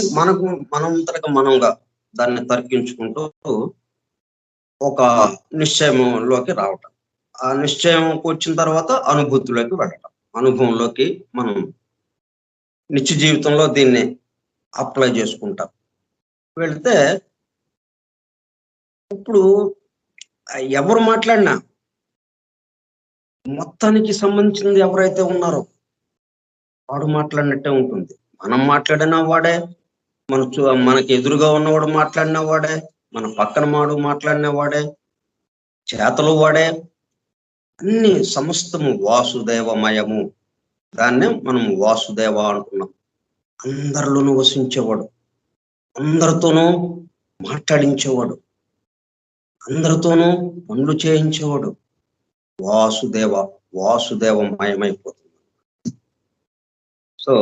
మనంగా దాన్ని తర్కించుకుంటూ ఒక నిశ్చయంలోకి రావటం, ఆ నిశ్చయంకి వచ్చిన తర్వాత అనుభూతిలోకి వెళ్ళటం, అనుభవంలోకి మనం నిత్య జీవితంలో దీన్ని అప్లై చేసుకుంటాం. వెళితే ఇప్పుడు ఎవరు మాట్లాడినా మొత్తానికి సంబంధించింది ఎవరైతే ఉన్నారో వాడు మాట్లాడినట్టే ఉంటుంది. మనం మాట్లాడినా వాడే, మనకి ఎదురుగా ఉన్నవాడు మాట్లాడిన వాడే, మన పక్కన వాడు మాట్లాడిన వాడే, చేతలు వాడే, అన్ని సమస్తము వాసుదేవమయము. దాన్నే మనం వాసుదేవ అంటున్నాం. అందరిలోనూ వసించేవాడు, అందరితోనూ మాట్లాడించేవాడు, అందరితోనూ పనులు చేయించేవాడు. వాసుదేవమయమైపోతుంది. సో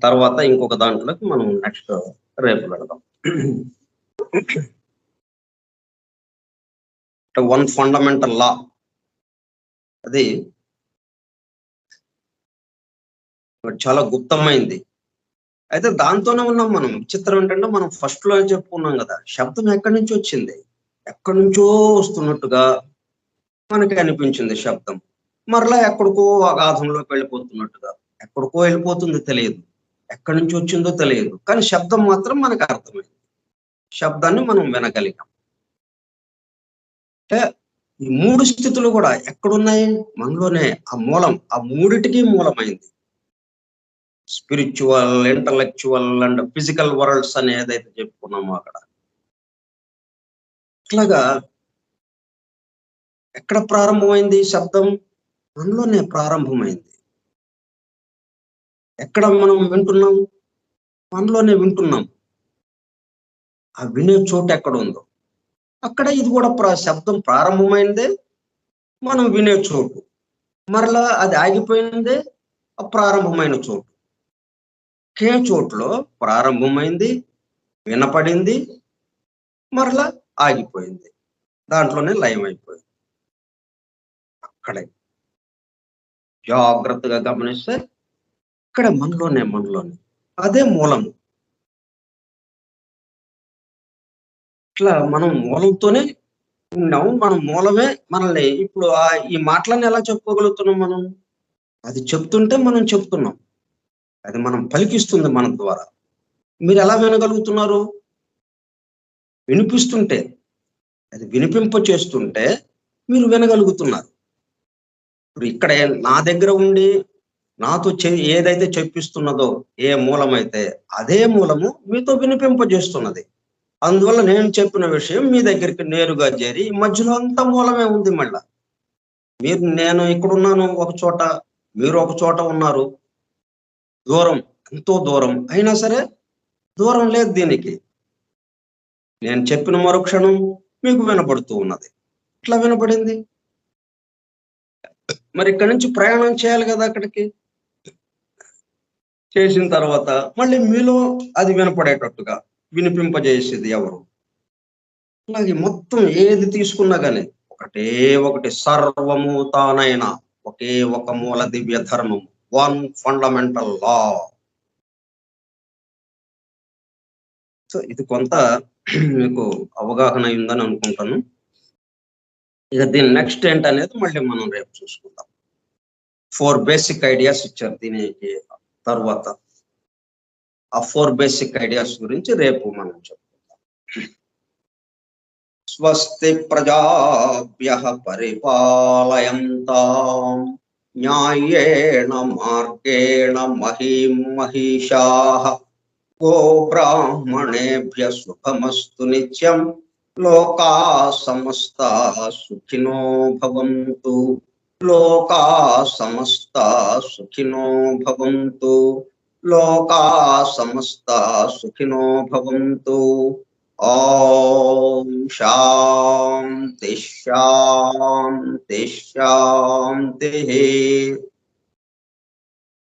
తర్వాత ఇంకొక దాంట్లోకి మనం నెక్స్ట్ రేపు వెళదాం. 1 ఫండమెంటల్ లా అది చాలా గుప్తమైంది. అయితే దాంతోనే ఉన్నాం మనం. విచిత్రం ఏంటంటే మనం ఫస్ట్ లో చెప్పుకున్నాం కదా, శబ్దం ఎక్కడి నుంచి వచ్చింది, ఎక్కడి నుంచో వస్తున్నట్టుగా మనకి అనిపించింది శబ్దం. మరలా ఎక్కడికో అగాధంలోకి వెళ్ళిపోతున్నట్టుగా, ఎక్కడికో వెళ్ళిపోతుంది తెలియదు, ఎక్కడి నుంచి వచ్చిందో తెలియదు, కానీ శబ్దం మాత్రం మనకు అర్థమైంది. శబ్దాన్ని మనం వినగలిగాం. అంటే ఈ 3 స్థితులు కూడా ఎక్కడున్నాయి, మనలోనే. ఆ మూలం, ఆ 3టికి మూలమైంది. Spiritual, intellectual and physical worlds అని ఏదైతే చెప్పుకున్నామో అక్కడ. అట్లాగా ఎక్కడ ప్రారంభమైంది శబ్దం? మనలోనే ప్రారంభమైంది. ఎక్కడ మనం వింటున్నాం? మనలోనే వింటున్నాం. ఆ వినే చోటు ఎక్కడ ఉందో అక్కడ ఇది కూడా శబ్దం ప్రారంభమైందే మనం వినే చోటు. మరలా అది ఆగిపోయిందే అప్రారంభమైన చోటు. ఒకే చోట్లో ప్రారంభమైంది, వినపడింది, మరలా ఆగిపోయింది. దాంట్లోనే లయమైపోయింది. అక్కడే జాగ్రత్తగా గమనిస్తే ఇక్కడ మనలోనే అదే మూలము. ఇట్లా మనం మూలంతోనే ఉన్నాం. మనం మూలమే మనల్ని ఇప్పుడు ఈ మాటలన్నీ ఎలా చెప్పుకోగలుగుతున్నాం మనం? అది చెప్తుంటే మనం చెప్తున్నాం. అది మనం పలికిస్తుంది మన ద్వారా. మీరు ఎలా వినగలుగుతున్నారు? వినిపిస్తుంటే, అది వినిపింప చేస్తుంటే మీరు వినగలుగుతున్నారు. ఇప్పుడు ఇక్కడ నా దగ్గర ఉండి నాతో ఏదైతే చెప్పిస్తున్నదో ఏ మూలమైతే అదే మూలము మీతో వినిపింపజేస్తున్నది. అందువల్ల నేను చెప్పిన విషయం మీ దగ్గరికి నేరుగా చేరి మధ్యలో అంతా మూలమే ఉంది. మళ్ళా నేను ఇక్కడున్నాను ఒక చోట, మీరు ఒక చోట ఉన్నారు. దూరం, ఎంతో దూరం అయినా సరే దూరం లేదు దీనికి. నేను చెప్పిన మరుక్షణం మీకు వినపడుతూ ఉన్నది. ఇట్లా వినపడింది. మరి ఇక్కడి నుంచి ప్రయాణం చేయాలి కదా అక్కడికి. చేసిన తర్వాత మళ్ళీ మీలో అది వినపడేటట్టుగా వినిపింపజేసేది ఎవరు? అలాగే మొత్తం ఏది తీసుకున్నా కానీ ఒకటి సర్వము తానైన ఒకే ఒక మూల దివ్య ధర్మం, వన్ ఫండమెంటల్ లా. సో ఇది కొంత మీకు అవగాహన అయిందని అనుకుంటాను. ఇక దీని నెక్స్ట్ ఏంటనేది మళ్ళీ మనం రేపు చూసుకుందాం. 4 బేసిక్ ఐడియాస్ ఇచ్చారు దీనికి తర్వాత. ఆ 4 బేసిక్ ఐడియాస్ గురించి రేపు మనం చెప్పుకుందాం. స్వస్తి ప్రజాభ్యః పరిపాలయంతాం న్యాయేన మార్గేణ మహీం మహిషాః గోబ్రాహ్మణేభ్యః శుభమస్తు నిత్యం లోకాః సమస్తాః సుఖినో భవంతు. లోకాః సమస్తాః సుఖినో భవంతు. లోకాః సమస్తాః సుఖినో భవంతు. ఓం శాంతి శాంతి శాంతి.